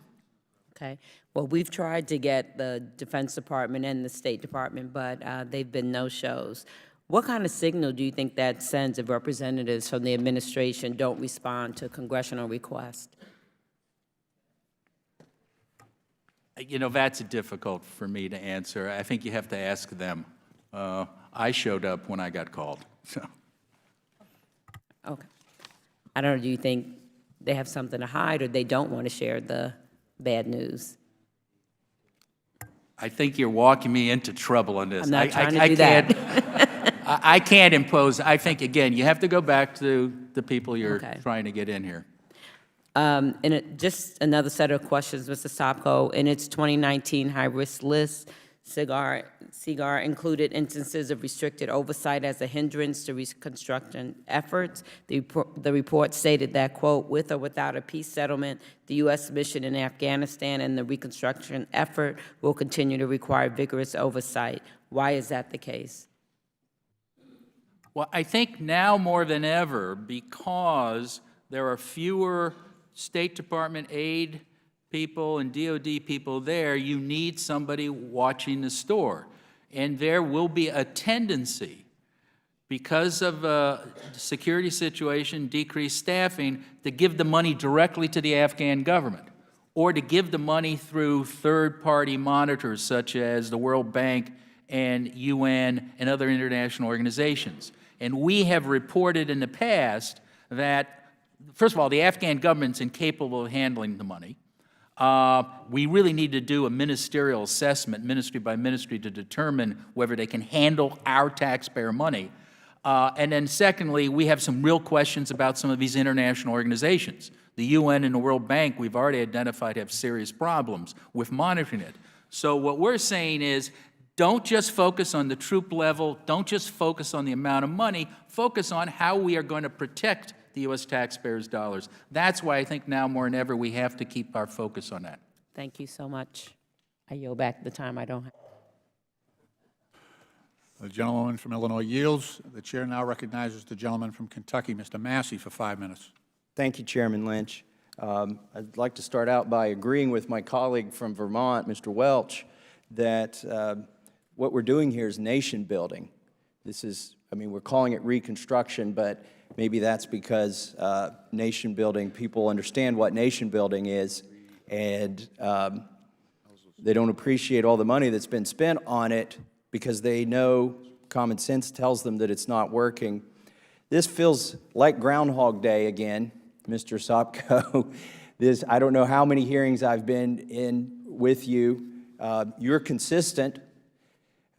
F: Okay. Well, we've tried to get the Defense Department and the State Department, but they've been no-shows. What kind of signal do you think that sends if representatives from the administration don't respond to congressional requests?
C: You know, that's difficult for me to answer. I think you have to ask them. I showed up when I got called. So.
F: Okay. I don't know, do you think they have something to hide or they don't want to share the bad news?
C: I think you're walking me into trouble on this.
F: I'm not trying to do that.
C: I can't impose. I think, again, you have to go back to the people you're trying to get in here.
F: Just another set of questions, Mr. Sopko. In its 2019 high-risk list, CIGAR included instances of restricted oversight as a hindrance to reconstruction efforts. The report stated that, quote, with or without a peace settlement, the U.S. mission in Afghanistan and the reconstruction effort will continue to require vigorous oversight. Why is that the case?
C: Well, I think now more than ever, because there are fewer State Department aid people and DOD people there, you need somebody watching the store. And there will be a tendency, because of a security situation, decreased staffing, to give the money directly to the Afghan government, or to give the money through third-party monitors such as the World Bank and UN and other international organizations. And we have reported in the past that, first of all, the Afghan government's incapable of handling the money. We really need to do a ministerial assessment, ministry by ministry, to determine whether they can handle our taxpayer money. And then secondly, we have some real questions about some of these international organizations. The UN and the World Bank, we've already identified, have serious problems with monitoring it. So what we're saying is, don't just focus on the troop level, don't just focus on the amount of money, focus on how we are going to protect the U.S. taxpayers' dollars. That's why I think now more than ever we have to keep our focus on that.
F: Thank you so much. I yield back the time I don't have.
A: The gentleman from Illinois yields. The chair now recognizes the gentleman from Kentucky, Mr. Massey, for 5 minutes.
G: Thank you, Chairman Lynch. I'd like to start out by agreeing with my colleague from Vermont, Mr. Welch, that what we're doing here is nation building. This is, I mean, we're calling it reconstruction, but maybe that's because nation building, people understand what nation building is, and they don't appreciate all the money that's been spent on it because they know common sense tells them that it's not working. This feels like Groundhog Day again, Mr. Sopko. I don't know how many hearings I've been in with you. You're consistent.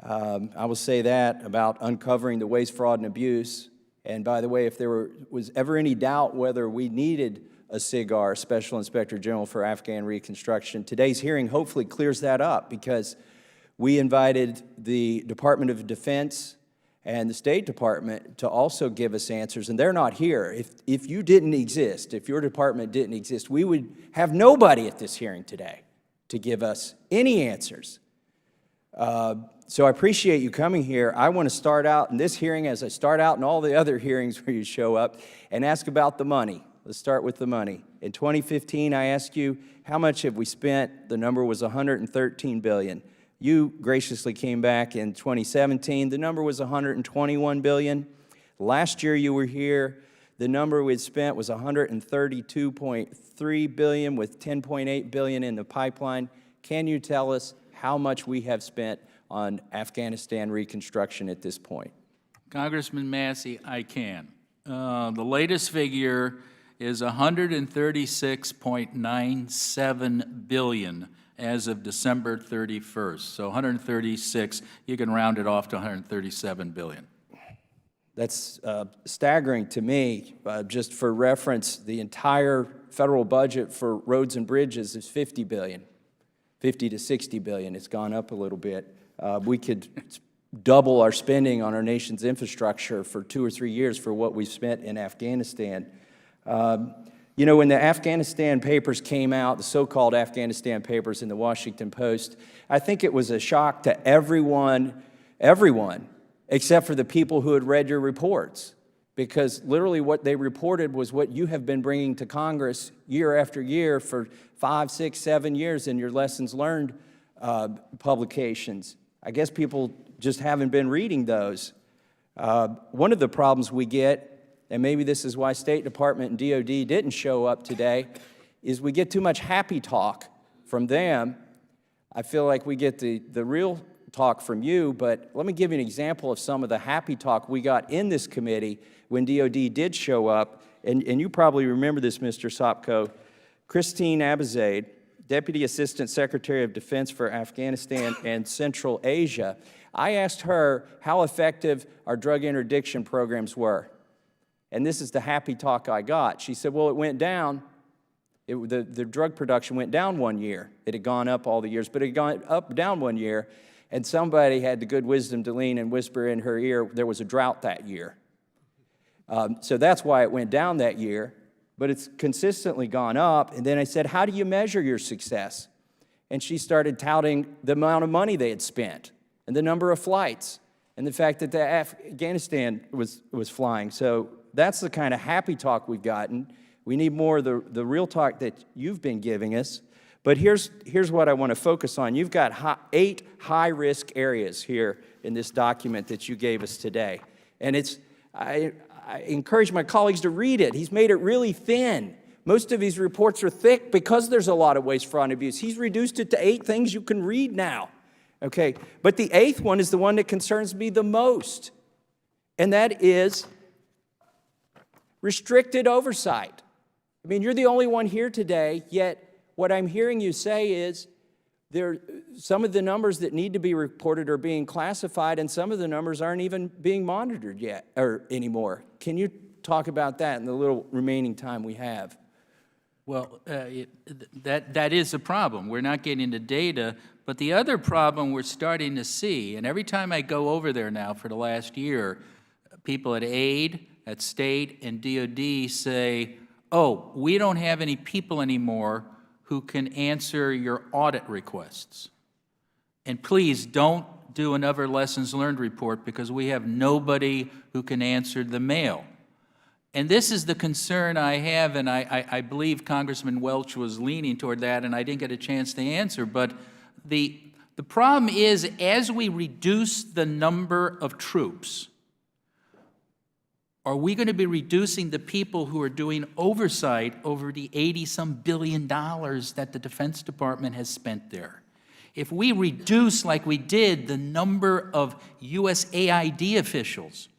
G: I will say that about uncovering the waste, fraud, and abuse. And by the way, if there was ever any doubt whether we needed a SIGAR, Special Inspector General for Afghan Reconstruction, today's hearing hopefully clears that up, because we invited the Department of Defense and the State Department to also give us answers, and they're not here. If you didn't exist, if your department didn't exist, we would have nobody at this hearing today to give us any answers. So I appreciate you coming here. I want to start out in this hearing, as I start out in all the other hearings where you show up, and ask about the money. Let's start with the money. In 2015, I asked you, how much have we spent? The number was $113 billion. You graciously came back in 2017. The number was $121 billion. Last year you were here. The number we'd spent was $132.3 billion, with $10.8 billion in the pipeline. Can you tell us how much we have spent on Afghanistan reconstruction at this point?
C: Congressman Massey, I can. The latest figure is $136.97 billion as of December 31st. So 136, you can round it off to 137 billion.
G: That's staggering to me. Just for reference, the entire federal budget for roads and bridges is $50 billion, 50 to 60 billion. It's gone up a little bit. We could double our spending on our nation's infrastructure for 2 or 3 years for what we've spent in Afghanistan. You know, when the Afghanistan papers came out, the so-called Afghanistan papers in the Washington Post, I think it was a shock to everyone, except for the people who had read your reports, because literally what they reported was what you have been bringing to Congress year after year for 5, 6, 7 years in your lessons learned publications. I guess people just haven't been reading those. One of the problems we get, and maybe this is why State Department and DOD didn't show up today, is we get too much happy talk from them. I feel like we get the real talk from you, but let me give you an example of some of the happy talk we got in this committee when DOD did show up, and you probably remember this, Mr. Sopko. Christine Abizaid, Deputy Assistant Secretary of Defense for Afghanistan and Central Asia, I asked her how effective our drug interdiction programs were. And this is the happy talk I got. She said, well, it went down. The drug production went down 1 year. It had gone up all the years, but it had gone down 1 year. And somebody had the good wisdom to lean and whisper in her ear, there was a drought that year. So that's why it went down that year, but it's consistently gone up. And then I said, how do you measure your success? And she started touting the amount of money they had spent and the number of flights and the fact that Afghanistan was flying. So that's the kind of happy talk we've gotten. We need more of the real talk that you've been giving us. But here's what I want to focus on. You've got 8 high-risk areas here in this document that you gave us today. And I encourage my colleagues to read it. He's made it really thin. Most of these reports are thick because there's a lot of waste, fraud, and abuse. He's reduced it to 8 things you can read now. Okay, but the 8th one is the one that concerns me the most, and that is restricted oversight. I mean, you're the only one here today, yet what I'm hearing you say is some of the numbers that need to be reported are being classified, and some of the numbers aren't even being monitored yet or anymore. Can you talk about that in the little remaining time we have?
C: Well, that is a problem. We're not getting the data, but the other problem we're starting to see, and every time I go over there now for the last year, people at AID, at State, and DOD say, oh, we don't have any people anymore who can answer your audit requests. And please don't do another lessons learned report because we have nobody who can answer the mail. And this is the concern I have, and I believe Congressman Welch was leaning toward that, and I didn't get a chance to answer. But the problem is, as we reduce the number of troops, are we going to be reducing the people who are doing oversight over the $80-some billion that the Defense Department has spent there? If we reduce, like we did, the number of USAID officials,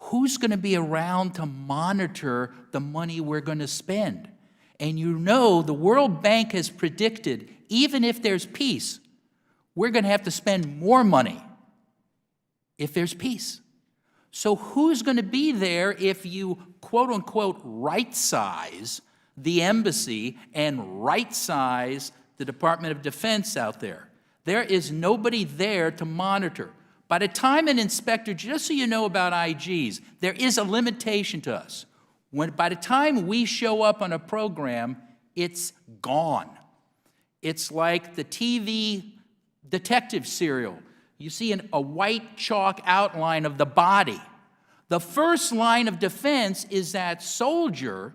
C: who's going to be around to monitor the money we're going to spend? And you know, the World Bank has predicted, even if there's peace, we're going to have to spend more money if there's peace. So who's going to be there if you, quote-unquote, right-size the embassy and right-size the Department of Defense out there? There is nobody there to monitor. By the time an inspector, just so you know about IGs, there is a limitation to us. By the time we show up on a program, it's gone. It's like the TV detective serial. You see a white chalk outline of the body. The first line of defense is that soldier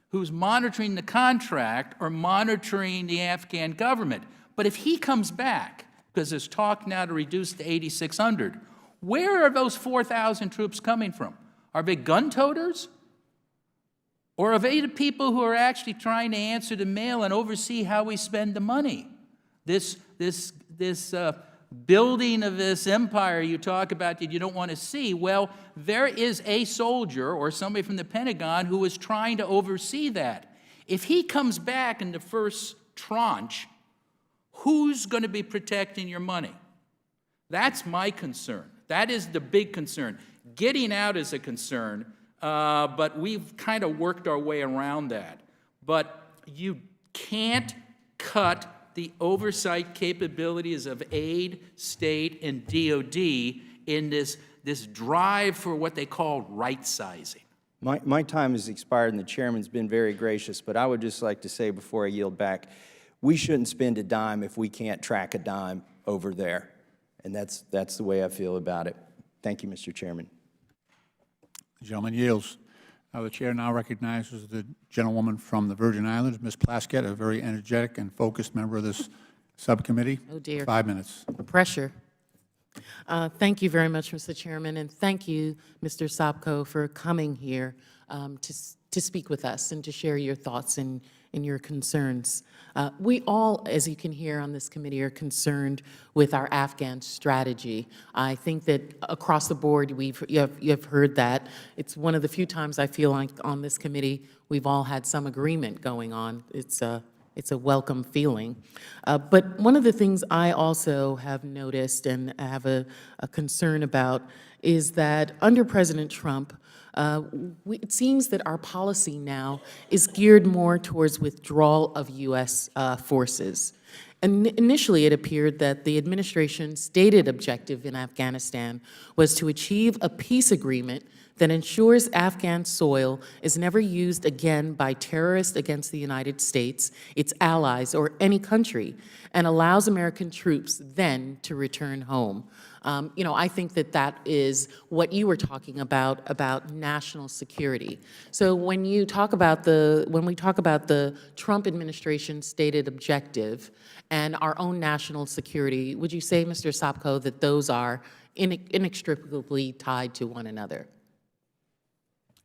C: who's monitoring the contract or monitoring the Afghan government. But if he comes back, because there's talk now to reduce to 8,600, where are those 4,000 troops coming from? Are they gun toters? Or are they the people who are actually trying to answer the mail and oversee how we spend the money? This building of this empire you talk about that you don't want to see, well, there is a soldier or somebody from the Pentagon who is trying to oversee that. If he comes back in the first tranche, who's going to be protecting your money? That's my concern. That is the big concern. Getting out is a concern, but we've kind of worked our way around that. But you can't cut the oversight capabilities of aid, state, and DOD in this drive for what they call right-sizing.
G: My time has expired, and the chairman's been very gracious, but I would just like to say before I yield back, we shouldn't spend a dime if we can't track a dime over there. And that's the way I feel about it. Thank you, Mr. Chairman.
A: The gentleman yields. The chair now recognizes the gentlewoman from the Virgin Islands, Ms. Plaskett, a very energetic and focused member of this subcommittee.
H: Oh, dear.
A: 5 minutes.
H: Pressure. Thank you very much, Mr. Chairman, and thank you, Mr. Sopko, for coming here to speak with us and to share your thoughts and your concerns. We all, as you can hear on this committee, are concerned with our Afghan strategy. I think that across the board, you have heard that. It's one of the few times I feel like on this committee we've all had some agreement going on. It's a welcome feeling. But one of the things I also have noticed and have a concern about is that under President Trump, it seems that our policy now is geared more towards withdrawal of U.S. forces. And initially, it appeared that the administration's stated objective in Afghanistan was to achieve a peace agreement that ensures Afghan soil is never used again by terrorists against the United States, its allies, or any country, and allows American troops then to return home. I think that that is what you were talking about national security. So when we talk about the Trump administration's stated objective and our own national security, would you say, Mr. Sopko, that those are inextricably tied to one another?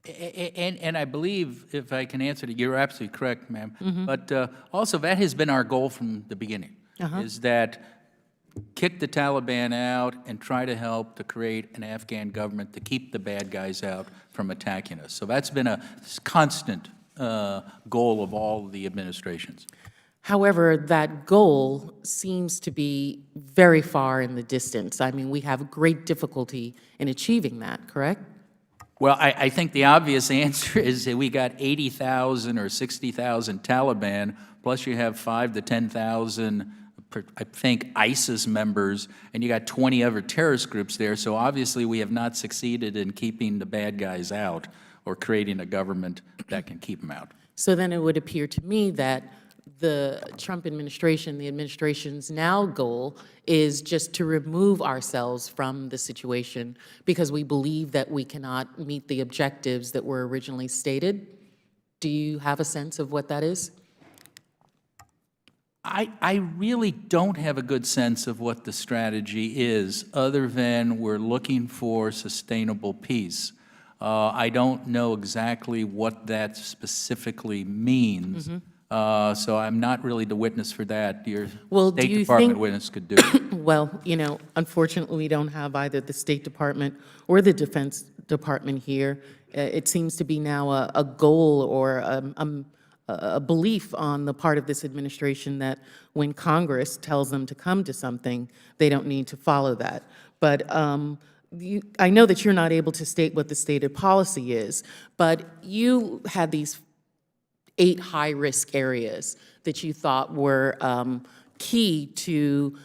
C: And I believe, if I can answer it, you're absolutely correct, ma'am. But also, that has been our goal from the beginning, is that kick the Taliban out and try to help to create an Afghan government to keep the bad guys out from attacking us. So that's been a constant goal of all the administrations.
H: However, that goal seems to be very far in the distance. I mean, we have great difficulty in achieving that, correct?
C: Well, I think the obvious answer is that we got 80,000 or 60,000 Taliban, plus you have 5,000 to 10,000, I think, ISIS members, and you got 20 other terrorist groups there. So obviously we have not succeeded in keeping the bad guys out or creating a government that can keep them out.
H: So then it would appear to me that the Trump administration, the administration's now goal is just to remove ourselves from the situation because we believe that we cannot meet the objectives that were originally stated. Do you have a sense of what that is?
C: I really don't have a good sense of what the strategy is, other than we're looking for sustainable peace. I don't know exactly what that specifically means. So I'm not really the witness for that. Your State Department witness could do it.
H: Well, unfortunately, we don't have either the State Department or the Defense Department here. It seems to be now a goal or a belief on the part of this administration that when Congress tells them to come to something, they don't need to follow that. But I know that you're not able to state what the stated policy is, but you had these 8 high-risk areas that you thought were key to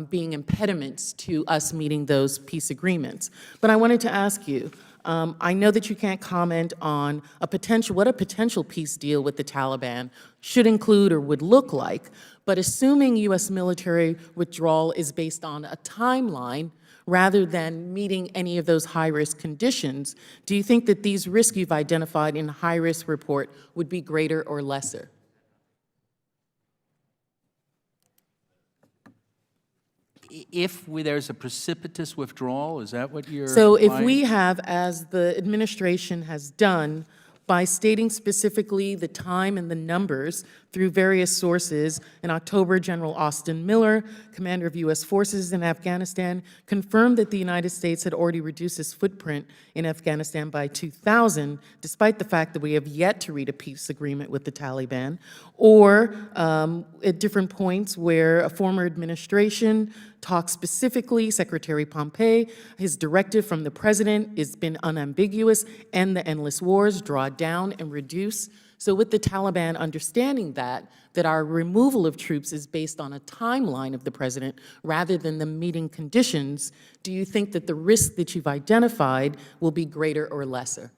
H: being impediments to us meeting those peace agreements. But I wanted to ask you, I know that you can't comment on what a potential peace deal with the Taliban should include or would look like, but assuming U.S. military withdrawal is based on a timeline rather than meeting any of those high-risk conditions, do you think that these risks you've identified in the high-risk report would be greater or lesser?
C: If there's a precipitous withdrawal, is that what you're
H: So if
C: implying?
H: we have, as the administration has done, by stating specifically the time and the numbers through various sources. In October, General Austin Miller, commander of U.S. forces in Afghanistan, confirmed that the United States had already reduced its footprint in Afghanistan by 2,000, despite the fact that we have yet to reach a peace agreement with the Taliban, or at different points where a former administration talks specifically, Secretary Pompeo, his directive from the president has been unambiguous, end the endless wars, draw down and reduce. So with the Taliban understanding that our removal of troops is based on a timeline of the president rather than the meeting conditions, do you think that the risk that you've identified will be greater or lesser?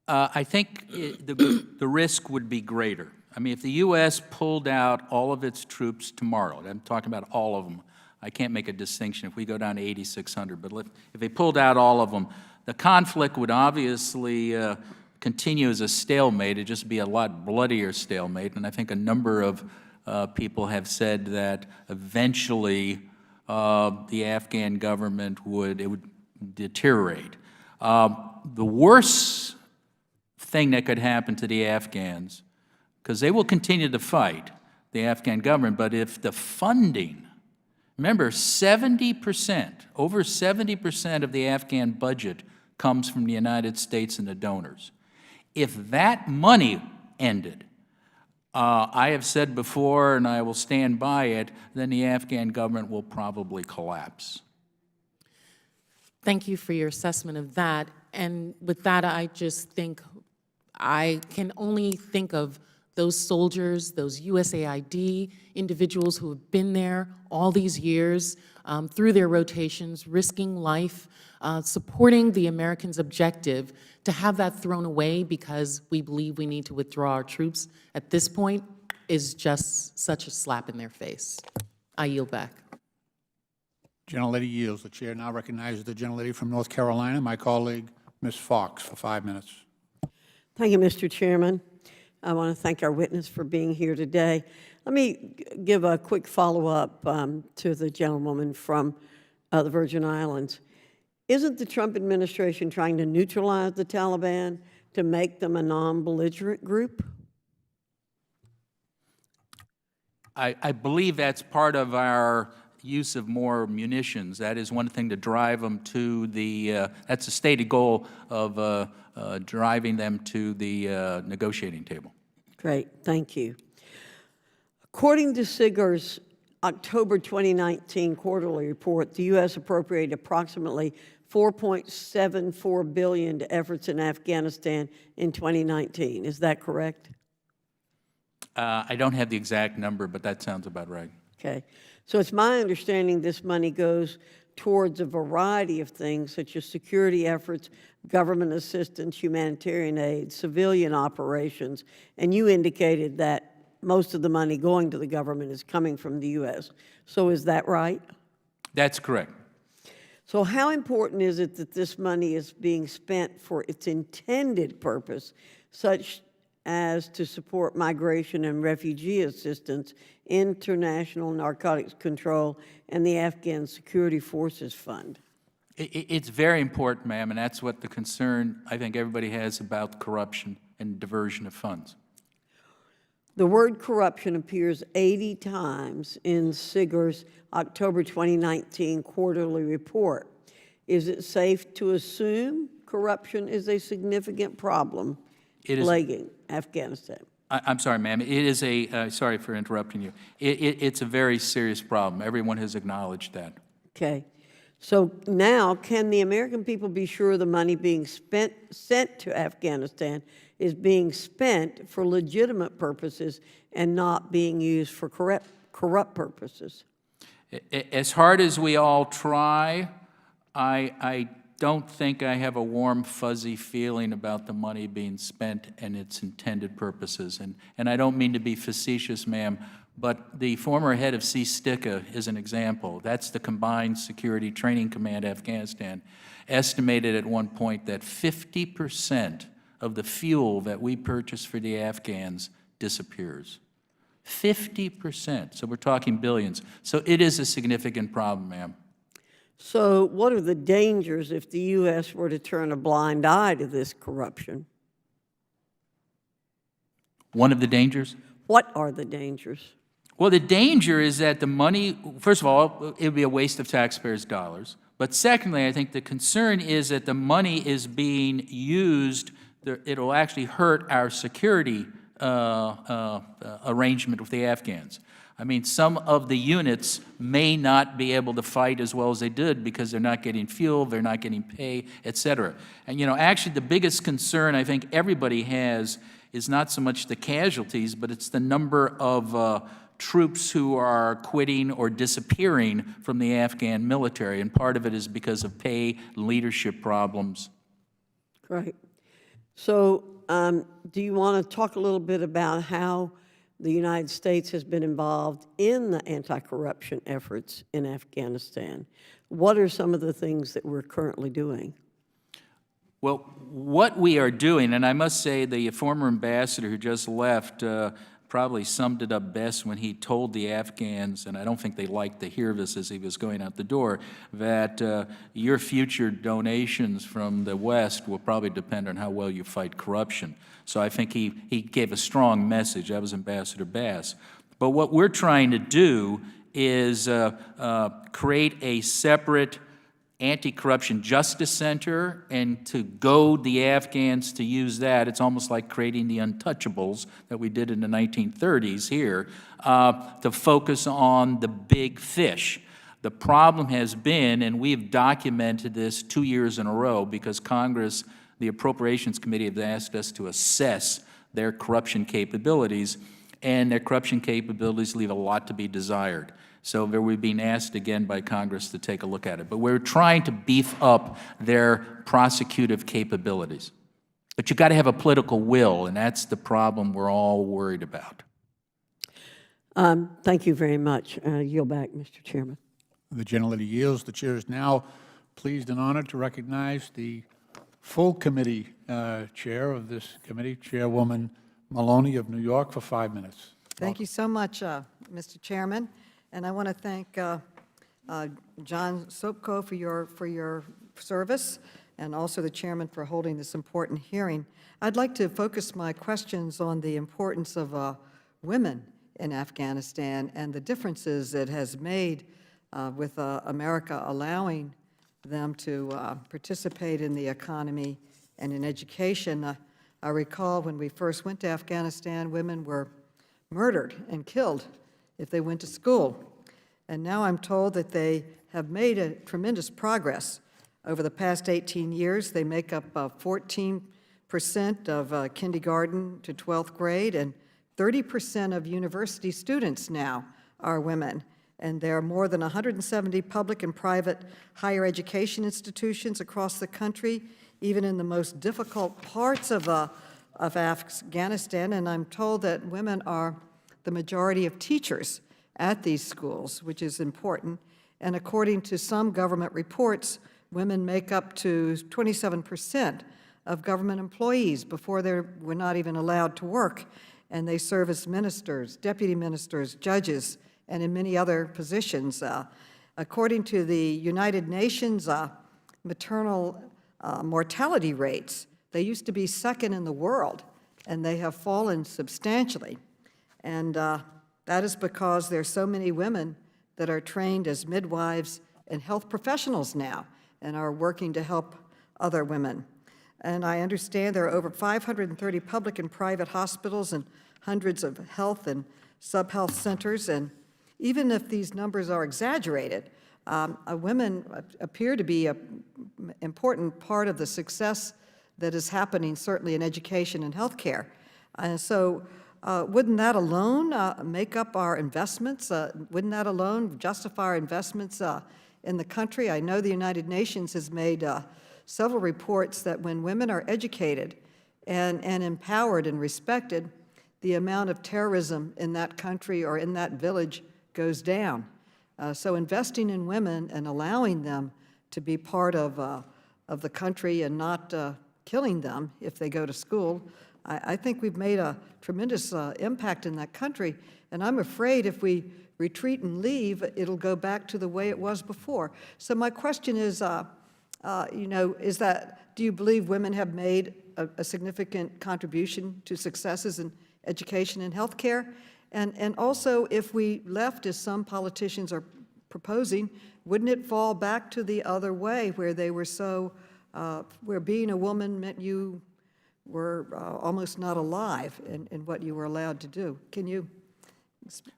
C: I think the risk would be greater. I mean, if the U.S. pulled out all of its troops tomorrow, I'm talking about all of them, I can't make a distinction if we go down to 8,600, but if they pulled out all of them, the conflict would obviously continue as a stalemate. It'd just be a lot bloodier stalemate, and I think a number of people have said that eventually the Afghan government would deteriorate. The worst thing that could happen to the Afghans, because they will continue to fight, the Afghan government, but if the funding, remember 70%, over 70% of the Afghan budget comes from the United States and the donors. If that money ended, I have said before, and I will stand by it, then the Afghan government will probably collapse.
H: Thank you for your assessment of that. And with that, I just think I can only think of those soldiers, those USAID individuals who have been there all these years through their rotations, risking life, supporting the Americans' objective. To have that thrown away because we believe we need to withdraw our troops at this point is just such a slap in their face. I yield back.
A: Gentlelady yields. The chair now recognizes the gentlelady from North Carolina, my colleague, Ms. Fox, for 5 minutes.
I: Thank you, Mr. Chairman. I want to thank our witness for being here today. Let me give a quick follow-up to the gentlewoman from the Virgin Islands. Isn't the Trump administration trying to neutralize the Taliban to make them a non-belligerent group?
C: I believe that's part of our use of more munitions. That is one thing to drive them to the, that's a stated goal of driving them to the negotiating table.
I: Great, thank you. According to SIGIR's October 2019 quarterly report, the U.S. appropriated approximately $4.74 billion to efforts in Afghanistan in 2019. Is that correct?
C: I don't have the exact number, but that sounds about right.
I: Okay. So it's my understanding this money goes towards a variety of things, such as security efforts, government assistance, humanitarian aid, civilian operations, and you indicated that most of the money going to the government is coming from the U.S. So is that right?
C: That's correct.
I: So how important is it that this money is being spent for its intended purpose, such as to support migration and refugee assistance, international narcotics control, and the Afghan Security Forces Fund?
C: It's very important, ma'am, and that's what the concern I think everybody has about corruption and diversion of funds.
I: The word corruption appears 80 times in SIGIR's October 2019 quarterly report. Is it safe to assume corruption is a significant problem plaguing Afghanistan?
C: I'm sorry, ma'am. It is a, sorry for interrupting you. It's a very serious problem. Everyone has acknowledged that.
I: Okay. So now, can the American people be sure the money being sent to Afghanistan is being spent for legitimate purposes and not being used for corrupt purposes?
C: As hard as we all try, I don't think I have a warm, fuzzy feeling about the money being spent and its intended purposes. And I don't mean to be facetious, ma'am, but the former head of CSTICA is an example. That's the Combined Security Training Command Afghanistan, estimated at one point that 50% of the fuel that we purchase for the Afghans disappears. 50%. So we're talking billions. So it is a significant problem, ma'am.
I: So what are the dangers if the U.S. were to turn a blind eye to this corruption?
C: One of the dangers?
I: What are the dangers?
C: Well, the danger is that the money, first of all, it would be a waste of taxpayers' dollars. But secondly, I think the concern is that the money is being used, it'll actually hurt our security arrangement with the Afghans. I mean, some of the units may not be able to fight as well as they did because they're not getting fuel, they're not getting pay, et cetera. And, you know, actually the biggest concern I think everybody has is not so much the casualties, but it's the number of troops who are quitting or disappearing from the Afghan military, and part of it is because of pay, leadership problems.
I: Right. So do you want to talk a little bit about how the United States has been involved in the anti-corruption efforts in Afghanistan? What are some of the things that we're currently doing?
C: Well, what we are doing, and I must say the former ambassador who just left probably summed it up best when he told the Afghans, and I don't think they liked to hear this as he was going out the door, that your future donations from the West will probably depend on how well you fight corruption. So I think he gave a strong message. That was Ambassador Bass. But what we're trying to do is create a separate anti-corruption justice center and to goad the Afghans to use that. It's almost like creating the untouchables that we did in the 1930s here to focus on the big fish. The problem has been, and we've documented this 2 years in a row because Congress, the Appropriations Committee, have asked us to assess their corruption capabilities, and their corruption capabilities leave a lot to be desired. So we're being asked again by Congress to take a look at it. But we're trying to beef up their prosecutive capabilities. But you got to have a political will, and that's the problem we're all worried about.
I: Thank you very much. Yield back, Mr. Chairman.
A: The gentlelady yields. The chair is now pleased and honored to recognize the full committee chair of this committee, Chairwoman Maloney of New York, for 5 minutes.
J: Thank you so much, Mr. Chairman. And I want to thank John Sopko for your service, and also the chairman for holding this important hearing. I'd like to focus my questions on the importance of women in Afghanistan and the differences it has made with America allowing them to participate in the economy and in education. I recall when we first went to Afghanistan, women were murdered and killed if they went to school. And now I'm told that they have made a tremendous progress. Over the past 18 years, they make up 14% of kindergarten to 12th grade, and 30% of university students now are women. And there are more than 170 public and private higher education institutions across the country, even in the most difficult parts of Afghanistan. And I'm told that women are the majority of teachers at these schools, which is important. And according to some government reports, women make up to 27% of government employees before they were not even allowed to work. And they serve as ministers, deputy ministers, judges, and in many other positions. According to the United Nations maternal mortality rates, they used to be second in the world, and they have fallen substantially. And that is because there are so many women that are trained as midwives and health professionals now and are working to help other women. And I understand there are over 530 public and private hospitals and hundreds of health and sub-health centers. And even if these numbers are exaggerated, women appear to be an important part of the success that is happening, certainly in education and healthcare. So wouldn't that alone make up our investments? Wouldn't that alone justify our investments in the country? I know the United Nations has made several reports that when women are educated and empowered and respected, the amount of terrorism in that country or in that village goes down. So investing in women and allowing them to be part of the country and not killing them if they go to school, I think we've made a tremendous impact in that country. And I'm afraid if we retreat and leave, it'll go back to the way it was before. So my question is, is that, do you believe women have made a significant contribution to successes education and health care? And also, if we left, as some politicians are proposing, wouldn't it fall back to the other way, where they were so, where being a woman meant you were almost not alive in what you were allowed to do? Can you respond?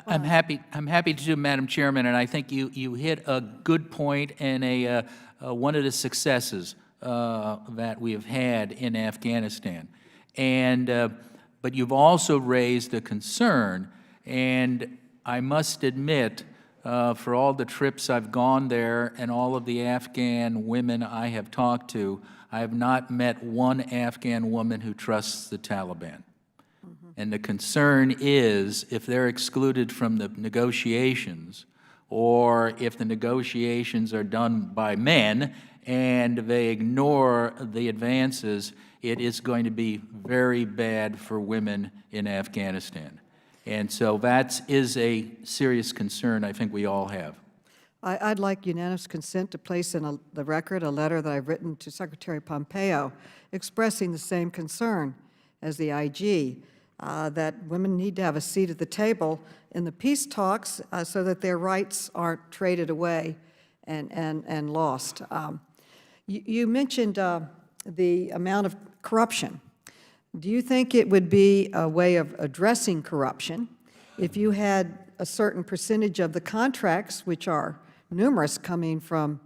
C: I'm happy to do, Madam Chairman, and I think you hit a good point and one of the successes that we have had in Afghanistan. And but you've also raised a concern, and I must admit, for all the trips I've gone there and all of the Afghan women I have talked to, I have not met one Afghan woman who trusts the Taliban. And the concern is, if they're excluded from the negotiations, or if the negotiations are done by men and they ignore the advances, it is going to be very bad for women in Afghanistan. And so that is a serious concern I think we all have.
J: I'd like unanimous consent to place in the record a letter that I've written to Secretary Pompeo expressing the same concern as the IG, that women need to have a seat at the table in the peace talks so that their rights aren't traded away and lost. You mentioned the amount of corruption. Do you think it would be a way of addressing corruption if you had a certain percentage of the contracts, which are numerous coming from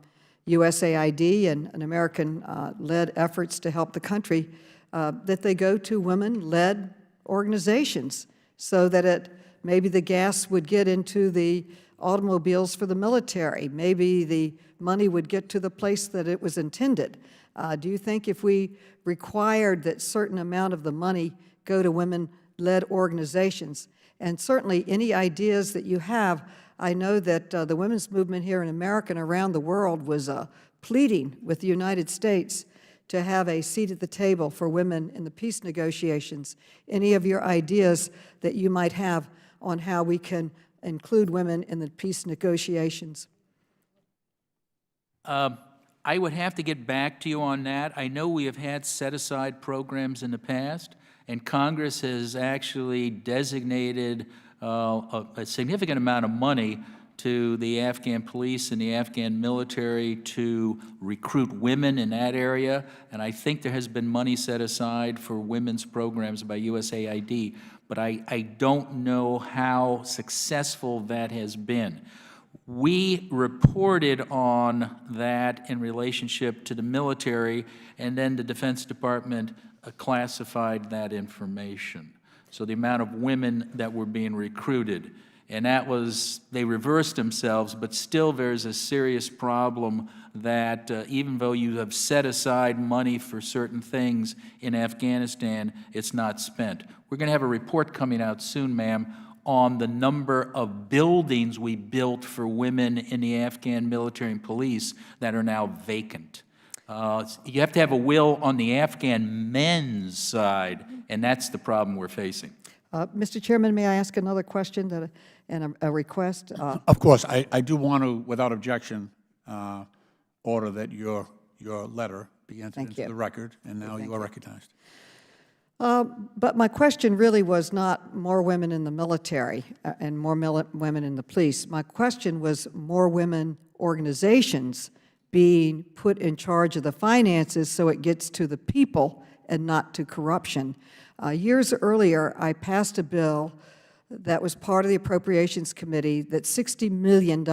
J: USAID and American-led efforts to help the country, that they go to women-led organizations so that maybe the gas would get into the automobiles for the military, maybe the money would get to the place that it was intended? Do you think if we required that certain amount of the money go to women-led organizations? And certainly any ideas that you have, I know that the women's movement here in America and around the world was pleading with the United States to have a seat at the table for women in the peace negotiations. Any of your ideas that you might have on how we can include women in the peace negotiations?
C: I would have to get back to you on that. I know we have had set-aside programs in the past, and Congress has actually designated a significant amount of money to the Afghan police and the Afghan military to recruit women in that area, and I think there has been money set aside for women's programs by USAID, but I don't know how successful that has been. We reported on that in relationship to the military, and then the Defense Department classified that information. So the amount of women that were being recruited, and that was, they reversed themselves, but still there's a serious problem that even though you have set aside money for certain things in Afghanistan, it's not spent. We're going to have a report coming out soon, ma'am, on the number of buildings we built for women in the Afghan military and police that are now vacant. You have to have a will on the Afghan men's side, and that's the problem we're facing.
J: Mr. Chairman, may I ask another question and a request?
A: Of course, I do want to, without objection, order that your letter be entered into the record, and now you are recognized.
J: But my question really was not more women in the military and more women in the police. My question was more women organizations being put in charge of the finances so it gets to the people and not to corruption. Years earlier, I passed a bill that was part of the Appropriations Committee that $60 million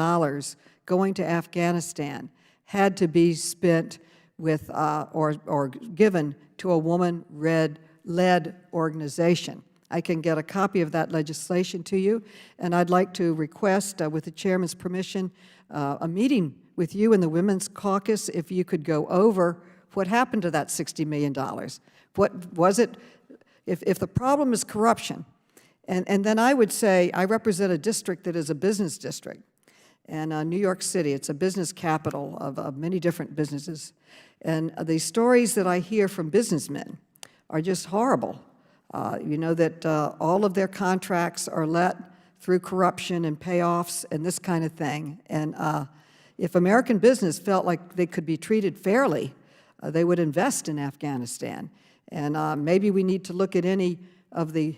J: going to Afghanistan had to be spent with or given to a woman-led organization. I can get a copy of that legislation to you, and I'd like to request, with the Chairman's permission, a meeting with you and the Women's Caucus if you could go over what happened to that $60 million. What was it? If the problem is corruption, and then I would say I represent a district that is a business district, and New York City, it's a business capital of many different businesses, and the stories that I hear from businessmen are just horrible. You know that all of their contracts are let through corruption and payoffs and this kind of thing, and if American business felt like they could be treated fairly, they would invest in Afghanistan. And maybe we need to look at any of the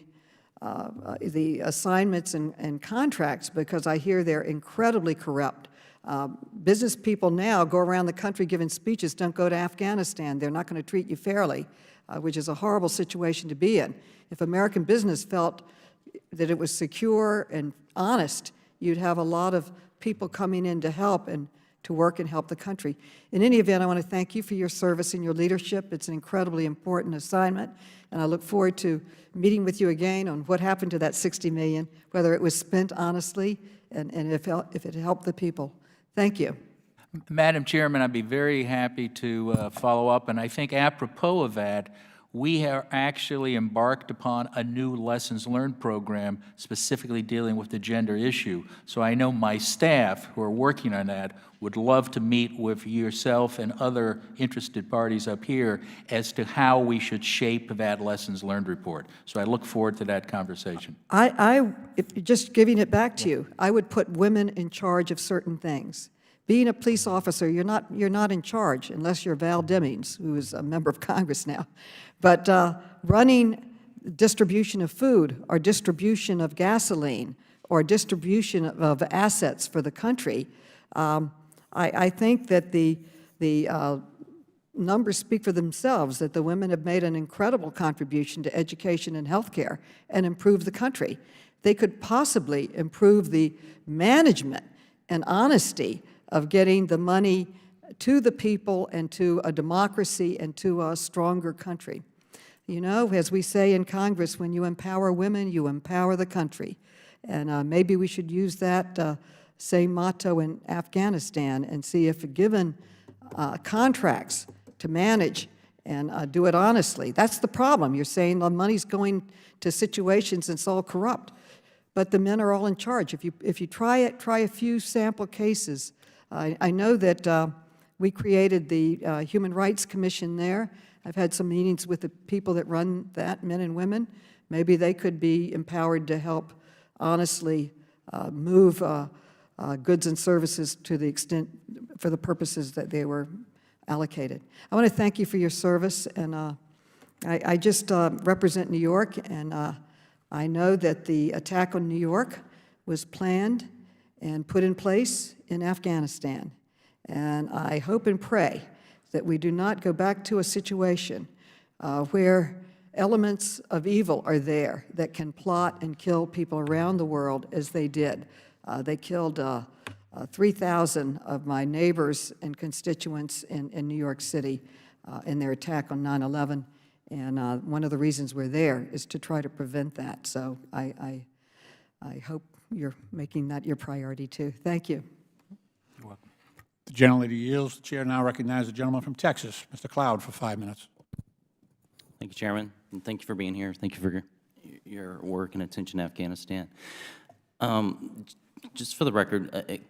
J: the assignments and contracts, because I hear they're incredibly corrupt. Business people now go around the country giving speeches, don't go to Afghanistan. They're not going to treat you fairly, which is a horrible situation to be in. If American business felt that it was secure and honest, you'd have a lot of people coming in to help and to work and help the country. In any event, I want to thank you for your service and your leadership. It's an incredibly important assignment, and I look forward to meeting with you again on what happened to that $60 million, whether it was spent honestly and if it helped the people. Thank you.
C: Madam Chairman, I'd be very happy to follow up, and I think apropos of that, we are actually embarked upon a new lessons learned program specifically dealing with the gender issue. So I know my staff who are working on that would love to meet with yourself and other interested parties up here as to how we should shape that lessons learned report. So I look forward to that conversation.
J: Just giving it back to you, I would put women in charge of certain things. Being a police officer, you're not in charge unless you're Val Demings, who is a member of Congress now. But running distribution of food or distribution of gasoline or distribution of assets for the country, I think that the numbers speak for themselves, that the women have made an incredible contribution to education and health care and improved the country. They could possibly improve the management and honesty of getting the money to the people and to a democracy and to a stronger country. You know, as we say in Congress, when you empower women, you empower the country. And maybe we should use that same motto in Afghanistan and see if given contracts to manage and do it honestly. That's the problem. You're saying the money's going to situations and it's all corrupt. But the men are all in charge. If you try a few sample cases. I know that we created the Human Rights Commission there. I've had some meetings with the people that run that, men and women. Maybe they could be empowered to help honestly move goods and services to the extent, for the purposes that they were allocated. I want to thank you for your service, and I just represent New York, and I know that the attack on New York was planned and put in place in Afghanistan. And I hope and pray that we do not go back to a situation where elements of evil are there that can plot and kill people around the world as they did. They killed 3,000 of my neighbors and constituents in New York City in their attack on 9/11. And one of the reasons we're there is to try to prevent that. So I hope you're making that your priority too. Thank you.
A: You're welcome. The gentlelady yields. The chair now recognizes the gentleman from Texas, Mr. Cloud, for 5 minutes.
K: Thank you, Chairman, and thank you for being here. Thank you for your work and attention to Afghanistan. Just for the record,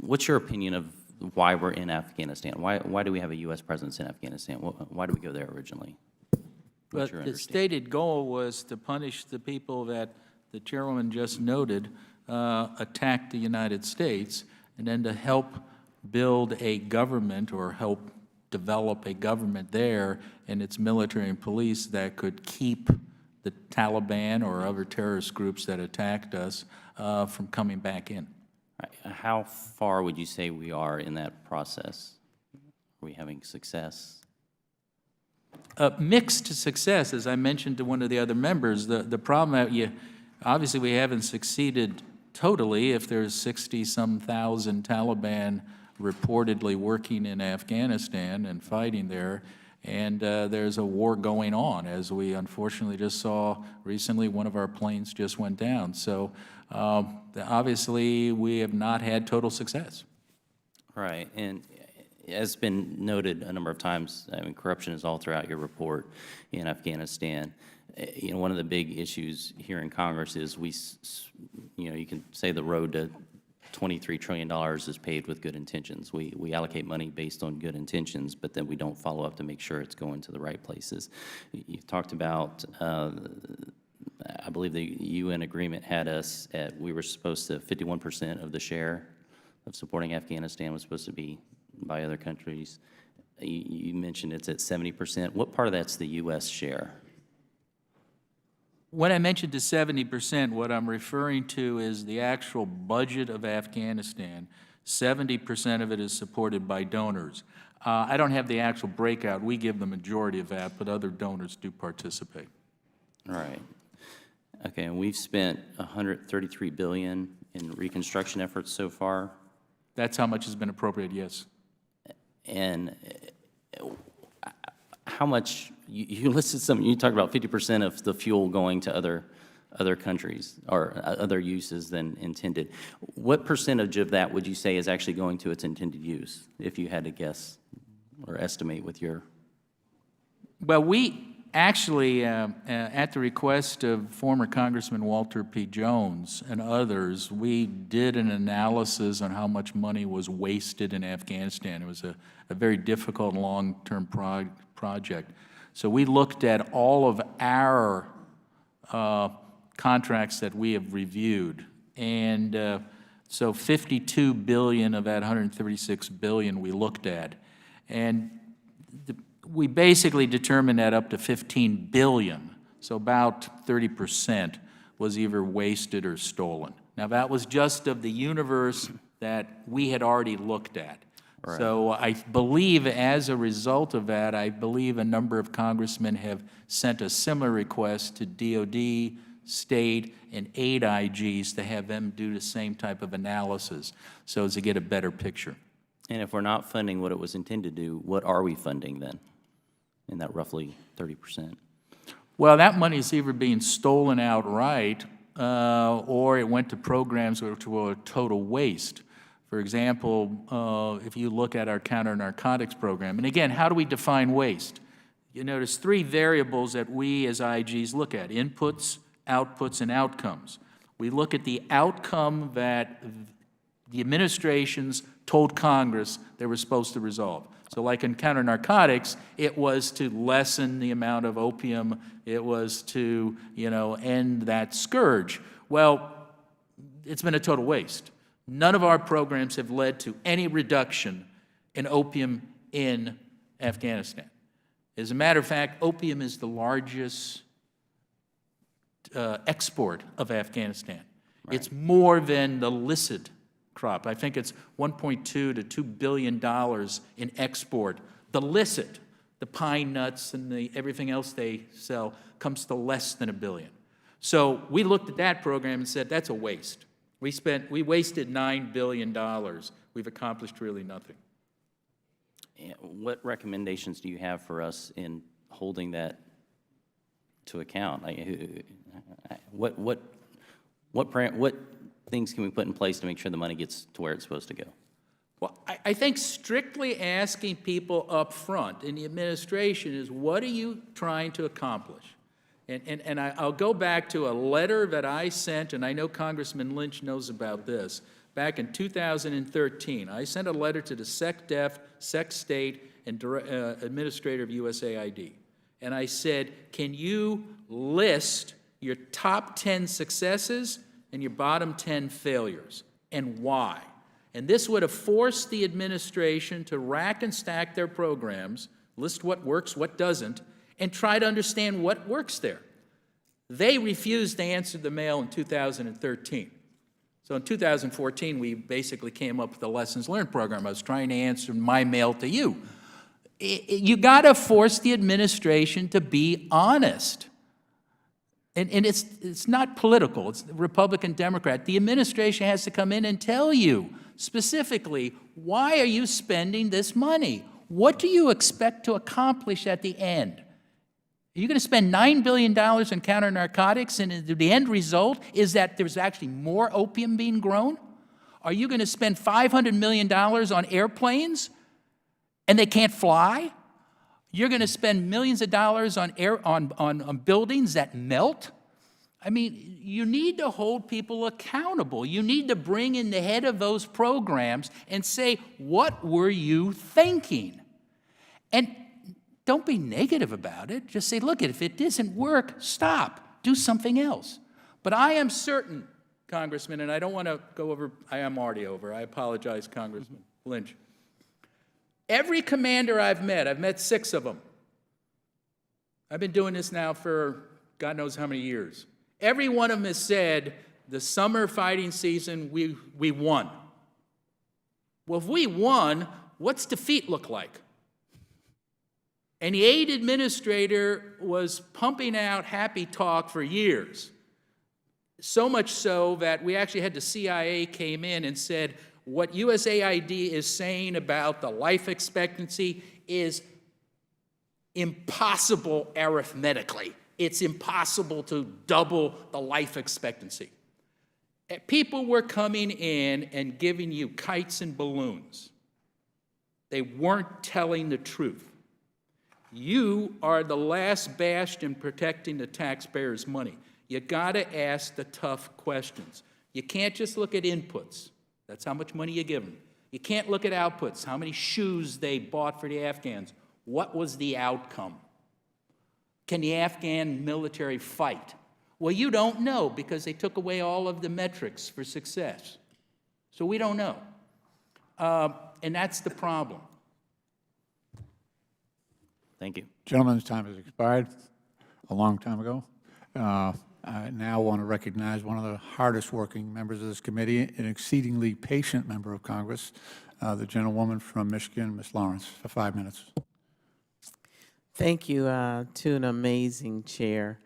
K: what's your opinion of why we're in Afghanistan? Why do we have a U.S. presence in Afghanistan? Why did we go there originally?
C: But the stated goal was to punish the people that the chairwoman just noted attacked the United States, and then to help build a government or help develop a government there and its military and police that could keep the Taliban or other terrorist groups that attacked us from coming back in.
K: How far would you say we are in that process? Are we having success?
C: Mixed success, as I mentioned to one of the other members. The problem, obviously we haven't succeeded totally if there's 60-some thousand Taliban reportedly working in Afghanistan and fighting there, and there's a war going on, as we unfortunately just saw recently. One of our planes just went down. So obviously we have not had total success.
K: Right, and as has been noted a number of times, I mean, corruption is all throughout your report in Afghanistan. You know, one of the big issues here in Congress is you can say the road to $23 trillion is paved with good intentions. We allocate money based on good intentions, but then we don't follow up to make sure it's going to the right places. You talked about, I believe the UN agreement had us at, we were supposed to, 51% of the share of supporting Afghanistan was supposed to be by other countries. You mentioned it's at 70%. What part of that's the U.S. share?
C: When I mentioned to 70%, what I'm referring to is the actual budget of Afghanistan. 70% of it is supported by donors. I don't have the actual breakout. We give the majority of that, but other donors do participate.
K: Right. Okay, and we've spent $133 billion in reconstruction efforts so far.
C: That's how much has been appropriated, yes.
K: And how much, you listed some, you talked about 50% of the fuel going to other countries or other uses than intended. What percentage of that would you say is actually going to its intended use, if you had to guess or estimate with your?
C: Well, we actually, at the request of former Congressman Walter P. Jones and others, we did an analysis on how much money was wasted in Afghanistan. It was a very difficult long-term project. So we looked at all of our contracts that we have reviewed, and so 52 billion of that 136 billion we looked at, and we basically determined that up to 15 billion, so about 30% was either wasted or stolen. Now that was just of the universe that we had already looked at. Right. So I believe as a result of that, I believe a number of congressmen have sent a similar request to DOD, state, and aid IGs to have them do the same type of analysis so as to get a better picture.
K: And if we're not funding what it was intended to do, what are we funding then in that roughly 30%?
C: Well, that money is either being stolen outright or it went to programs which were a total waste. For example, if you look at our counter-narcotics program, and again, how do we define waste? You notice three variables that we as IGs look at: inputs, outputs, and outcomes. We look at the outcome that the administrations told Congress they were supposed to resolve. So like in counter-narcotics, it was to lessen the amount of opium. It was to, end that scourge. Well, it's been a total waste. None of our programs have led to any reduction in opium in Afghanistan. As a matter of fact, opium is the largest export of Afghanistan. Right. It's more than the illicit crop. I think it's $1.2 to $2 billion in export. The illicit, the pine nuts and everything else they sell, comes to less than $1 billion. So we looked at that program and said, that's a waste. We wasted $9 billion. We've accomplished really nothing.
K: What recommendations do you have for us in holding that to account? What things can we put in place to make sure the money gets to where it's supposed to go?
C: Well, I think strictly asking people up front in the administration is, what are you trying to accomplish? And I'll go back to a letter that I sent, and I know Congressman Lynch knows about this, back in 2013. I sent a letter to the SecDef, SecState, and Administrator of USAID. And I said, can you list your top 10 successes and your bottom 10 failures, and why? And this would have forced the administration to rack and stack their programs, list what works, what doesn't, and try to understand what works there. They refused to answer the mail in 2013. So in 2014, we basically came up with the Lessons Learned program. I was trying to answer my mail to you. You got to force the administration to be honest. And it's not political. It's Republican, Democrat. The administration has to come in and tell you specifically, why are you spending this money? What do you expect to accomplish at the end? Are you going to spend $9 billion in counter-narcotics, and the end result is that there's actually more opium being grown? Are you going to spend $500 million on airplanes, and they can't fly? You're going to spend millions of dollars on buildings that melt? I mean, you need to hold people accountable. You need to bring in the head of those programs and say, what were you thinking? And don't be negative about it. Just say, look, if it doesn't work, stop. Do something else. But I am certain, Congressman, and I don't want to go over, I am already over. I apologize, Congressman Lynch. Every commander I've met 6 of them. I've been doing this now for God knows how many years. Every one of them has said, the summer fighting season, we won. Well, if we won, what's defeat look like? And the aid administrator was pumping out happy talk for years. So much so that we actually had the CIA came in and said, what USAID is saying about the life expectancy is impossible arithmetically. It's impossible to double the life expectancy. People were coming in and giving you kites and balloons. They weren't telling the truth. You are the last bastion protecting the taxpayers' money. You gotta ask the tough questions. You can't just look at inputs. That's how much money you give them. You can't look at outputs, how many shoes they bought for the Afghans. What was the outcome? Can the Afghan military fight? Well, you don't know because they took away all of the metrics for success. So we don't know. And that's the problem.
K: Thank you.
A: Gentleman's time has expired a long time ago. I now want to recognize one of the hardest-working members of this committee, an exceedingly patient member of Congress, the gentlewoman from Michigan, Ms. Lawrence, for 5 minutes.
L: Thank you to an amazing chair.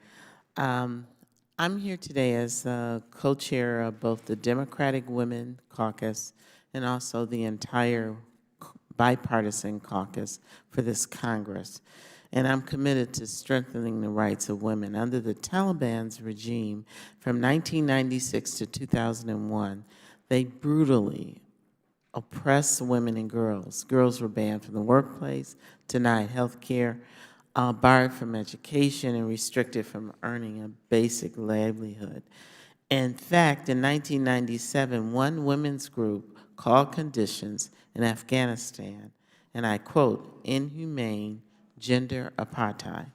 L: I'm here today as co-chair of both the Democratic Women Caucus and also the entire bipartisan caucus for this Congress. And I'm committed to strengthening the rights of women. Under the Taliban's regime from 1996 to 2001, they brutally oppressed women and girls. Girls were banned from the workplace, denied health care, barred from education, and restricted from earning a basic livelihood. In fact, in 1997, one women's group called conditions in Afghanistan, and I quote, inhumane gender apartheid.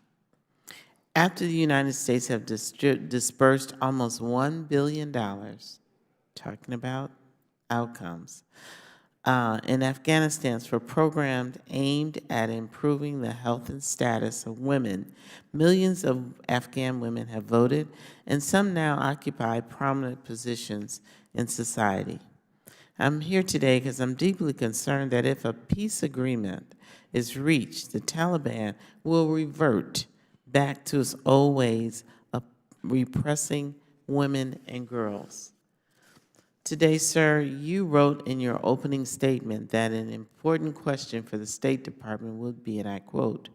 L: After the United States have dispersed almost $1 billion, talking about outcomes, in Afghanistan for programs aimed at improving the health and status of women, millions of Afghan women have voted, and some now occupy prominent positions in society. I'm here today because I'm deeply concerned that if a peace agreement is reached, the Taliban will revert back to its old ways of repressing women and girls. Today, sir, you wrote in your opening statement that an important question for the State Department would be, and I quote,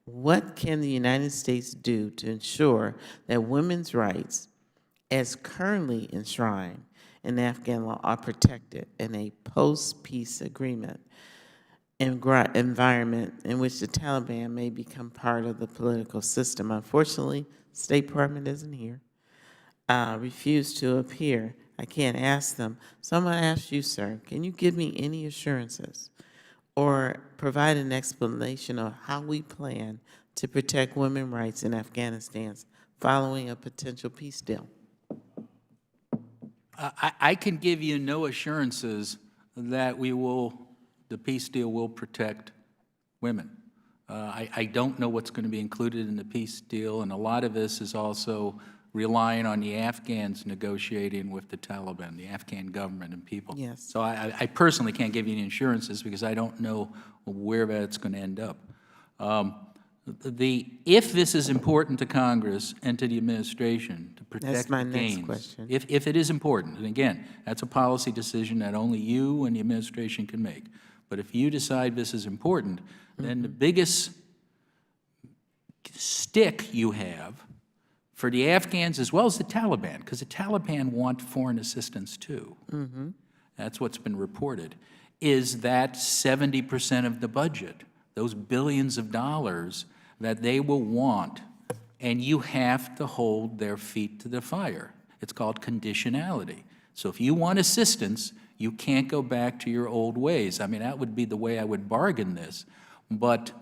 L: what can the United States do to ensure that women's rights, as currently enshrined in Afghan law, are protected in a post-peace agreement environment in which the Taliban may become part of the political system? Unfortunately, the State Department isn't here, refused to appear. I can't ask them. So I'm going to ask you, sir, can you give me any assurances or provide an explanation of how we plan to protect women's rights in Afghanistan following a potential peace deal?
C: I can give you no assurances that the peace deal will protect women. I don't know what's going to be included in the peace deal, and a lot of this is also relying on the Afghans negotiating with the Taliban, the Afghan government and people.
L: Yes.
C: So I personally can't give you any assurances because I don't know where that's going to end up. If this is important to Congress and to the administration to protect
L: That's my
C: the
L: next
C: gains,
L: question.
C: if it is important, and again, that's a policy decision that only you and the administration can make. But if you decide this is important, then the biggest stick you have for the Afghans as well as the Taliban, because the Taliban want foreign assistance too. That's what's been reported, is that 70% of the budget, those billions of dollars that they will want, and you have to hold their feet to the fire. It's called conditionality. So if you want assistance, you can't go back to your old ways. I mean, that would be the way I would bargain this. But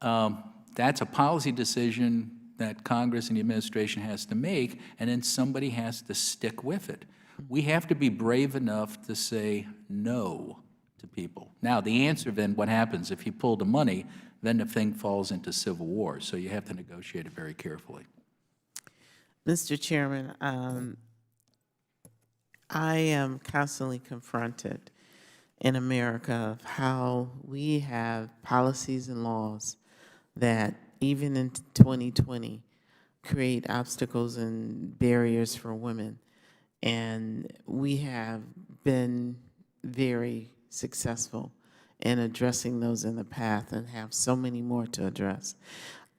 C: that's a policy decision that Congress and the administration has to make, and then somebody has to stick with it. We have to be brave enough to say no to people. Now, the answer then, what happens if you pull the money, then the thing falls into civil war. So you have to negotiate it very carefully.
L: Mr. Chairman, I am constantly confronted in America of how we have policies and laws that even in 2020 create obstacles and barriers for women. And we have been very successful in addressing those in the past and have so many more to address.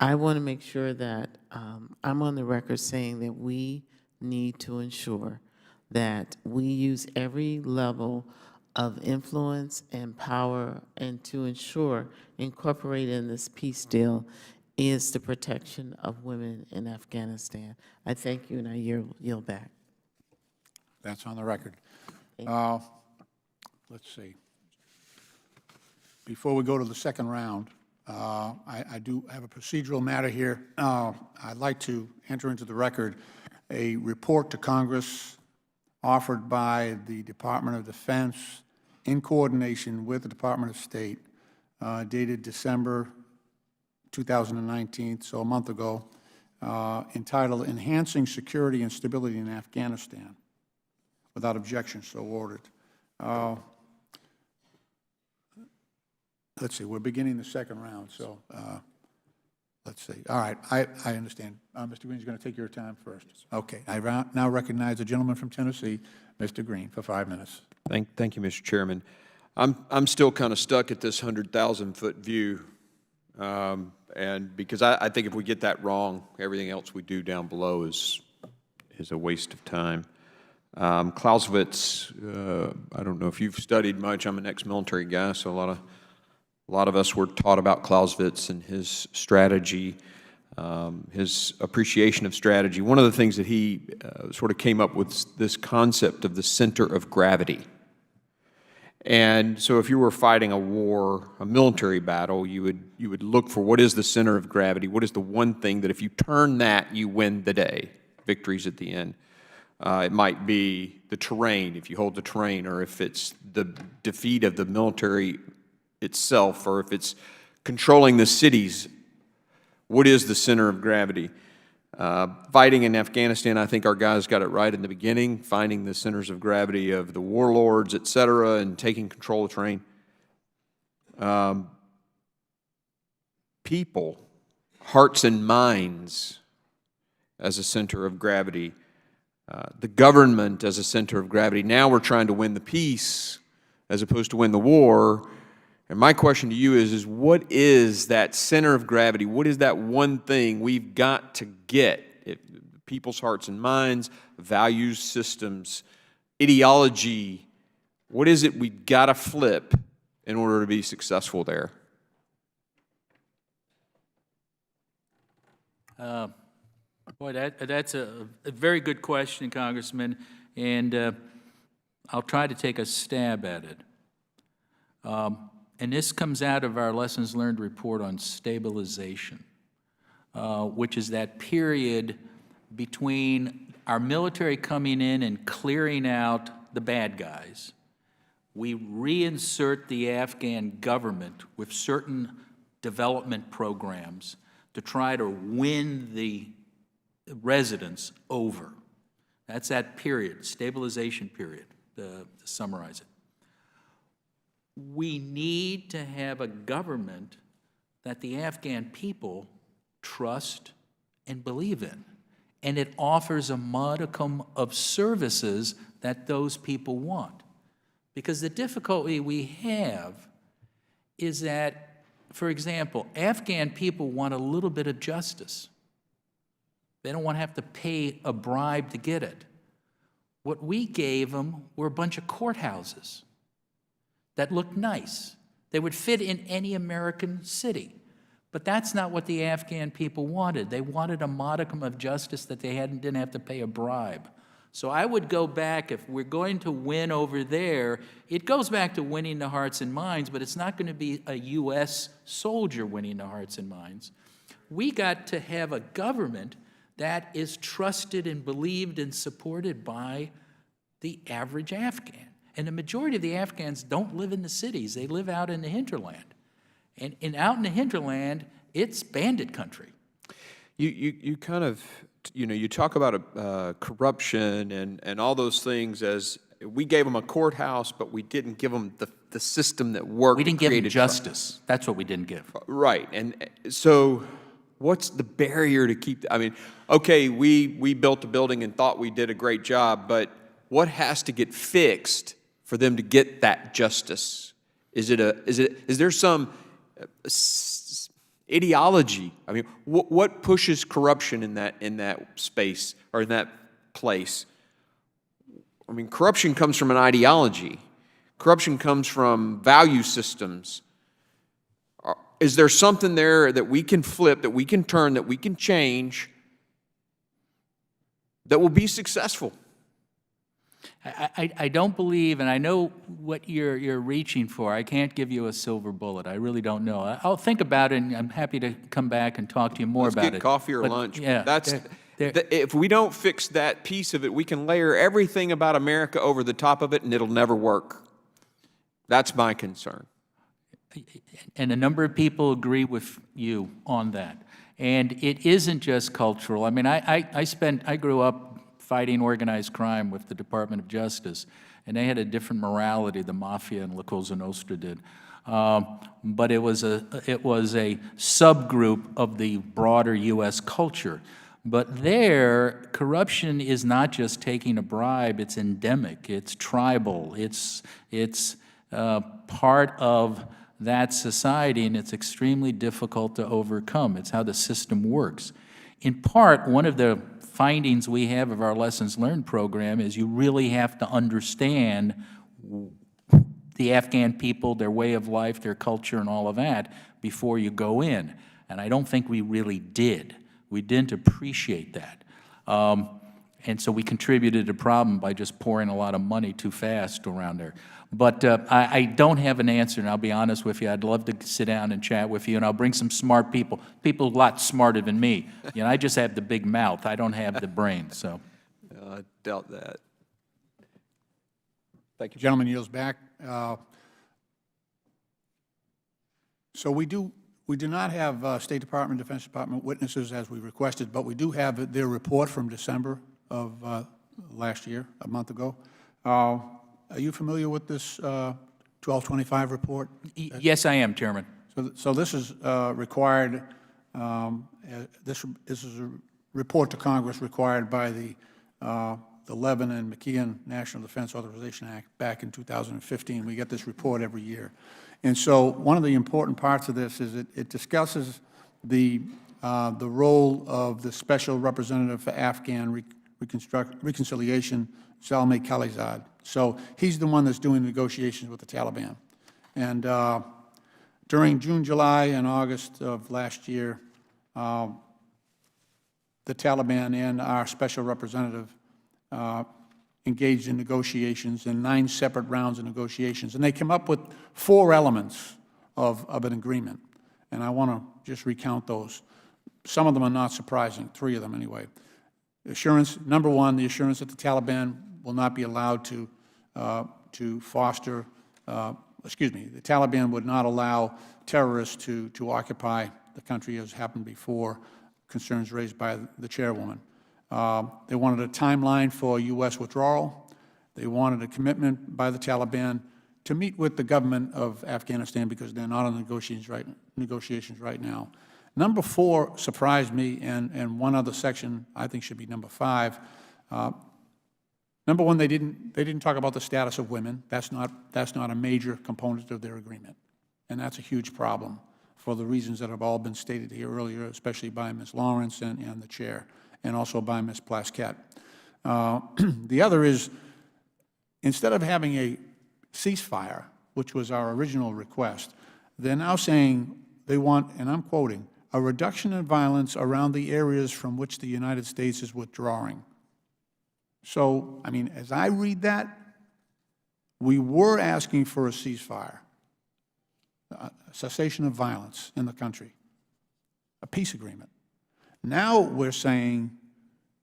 L: I want to make sure that I'm on the record saying that we need to ensure that we use every level of influence and power, and to ensure incorporated in this peace deal is the protection of women in Afghanistan. I thank you, and I yield back.
A: That's on the record. Let's see. Before we go to the second round, I do have a procedural matter here. I'd like to enter into the record a report to Congress offered by the Department of Defense in coordination with the Department of State, dated December 2019, so a month ago, entitled Enhancing Security and Stability in Afghanistan. Without objection, so ordered. Let's see, we're beginning the second round, so let's see. All right, I understand. Mr. Green is going to take your time first. Okay, I now recognize the gentleman from Tennessee, Mr. Green, for 5 minutes.
E: Thank you, Mr. Chairman. I'm still kind of stuck at this 100,000-foot view, and because I think if we get that wrong, everything else we do down below is a waste of time. Clausewitz, I don't know if you've studied much. I'm an ex-military guy, so a lot of us were taught about Clausewitz and his strategy, his appreciation of strategy. One of the things that he sort of came up with this concept of the center of gravity. And so if you were fighting a war, a military battle, you would look for what is the center of gravity, what is the one thing that if you turn that, you win the day, victories at the end. It might be the terrain, if you hold the terrain, or if it's the defeat of the military itself, or if it's controlling the cities. What is the center of gravity? Fighting in Afghanistan, I think our guys got it right in the beginning, finding the centers of gravity of the warlords, et cetera, and taking control of the terrain. People, hearts and minds as a center of gravity. The government as a center of gravity. Now we're trying to win the peace as opposed to win the war. And my question to you is what is that center of gravity? What is that one thing we've got to get? People's hearts and minds, values, systems, ideology. What is it we've got to flip in order to be successful there?
C: Boy, that's a very good question, Congressman, and I'll try to take a stab at it. And this comes out of our Lessons Learned report on stabilization, which is that period between our military coming in and clearing out the bad guys. We reinsert the Afghan government with certain development programs to try to win the residents over. That's that period, stabilization period, to summarize it. We need to have a government that the Afghan people trust and believe in, and it offers a modicum of services that those people want. Because the difficulty we have is that, for example, Afghan people want a little bit of justice. They don't want to have to pay a bribe to get it. What we gave them were a bunch of courthouses that looked nice. They would fit in any American city. But that's not what the Afghan people wanted. They wanted a modicum of justice that they didn't have to pay a bribe. So I would go back, if we're going to win over there, it goes back to winning the hearts and minds, but it's not going to be a U.S. soldier winning the hearts and minds. We got to have a government that is trusted and believed and supported by the average Afghan. And the majority of the Afghans don't live in the cities. They live out in the hinterland. And out in the hinterland, it's bandit country.
E: You kind of you know, you talk about corruption and all those things as we gave them a courthouse, but we didn't give them the system that worked.
C: We didn't give them
E: created
C: justice. That's what we didn't give.
E: Right, and so what's the barrier to keep, I mean, okay, we built a building and thought we did a great job, but what has to get fixed for them to get that justice? Is there some ideology? I mean, what pushes corruption in that space or in that place? I mean, corruption comes from an ideology. Corruption comes from value systems. Is there something there that we can flip, that we can turn, that we can change, that will be successful?
C: I don't believe, and I know what you're reaching for. I can't give you a silver bullet. I really don't know. I'll think about it, and I'm happy to come back and talk to you more
E: Let's
C: about it.
E: get coffee or
C: But,
E: lunch.
C: Yeah.
E: If we don't fix that piece of it, we can layer everything about America over the top of it, and it'll never work. That's my concern.
C: And a number of people agree with you on that. And it isn't just cultural. I mean, I grew up fighting organized crime with the Department of Justice, and they had a different morality, the Mafia and La Cosa Nostra did. But it was a subgroup of the broader U.S. culture. But there, corruption is not just taking a bribe, it's endemic, it's tribal, it's part of that society, and it's extremely difficult to overcome. It's how the system works. In part, one of the findings we have of our Lessons Learned program is you really have to understand the Afghan people, their way of life, their culture, and all of that before you go in. And I don't think we really did. We didn't appreciate that. And so we contributed to the problem by just pouring a lot of money too fast around there. But I don't have an answer, and I'll be honest with you. I'd love to sit down and chat with you, and I'll bring some smart people, people a lot smarter than me. You know, I just have the big mouth. I don't have the brain, so.
E: I doubt that. Thank you.
A: Gentleman yields back. So we do not have State Department, Defense Department witnesses as we requested, but we do have their report from December of last year, a month ago. Are you familiar with this 1225 report?
C: Yes, I am, Chairman.
A: So this is required, this is a report to Congress required by the Levin and McKeon National Defense Authorization Act back in 2015. We get this report every year. And so one of the important parts of this is it discusses the role of the Special Representative for Afghan Reconciliation, Zalmay Khalilzad. So he's the one that's doing negotiations with the Taliban. And during June, July, and August of last year, the Taliban and our special representative engaged in negotiations, in 9 separate rounds of negotiations. And they came up with 4 elements of an agreement. And I want to just recount those. Some of them are not surprising, 3 of them anyway. Assurance, number 1, the assurance that the Taliban will not be allowed to foster, the Taliban would not allow terrorists to occupy the country as happened before, concerns raised by the chairwoman. They wanted a timeline for U.S. withdrawal. They wanted a commitment by the Taliban to meet with the government of Afghanistan because they're not on negotiations right now. Number 4 surprised me, and one other section I think should be number 5. Number 1, they didn't talk about the status of women. That's not a major component of their agreement, and that's a huge problem for the reasons that have all been stated here earlier, especially by Ms. Lawrence and the chair, and also by Ms. Plaskett. The other is, instead of having a ceasefire, which was our original request, they're now saying they want, and I'm quoting, a reduction in violence around the areas from which the United States is withdrawing. So, I mean, as I read that, we were asking for a ceasefire, a cessation of violence in the country, a peace agreement. Now we're saying,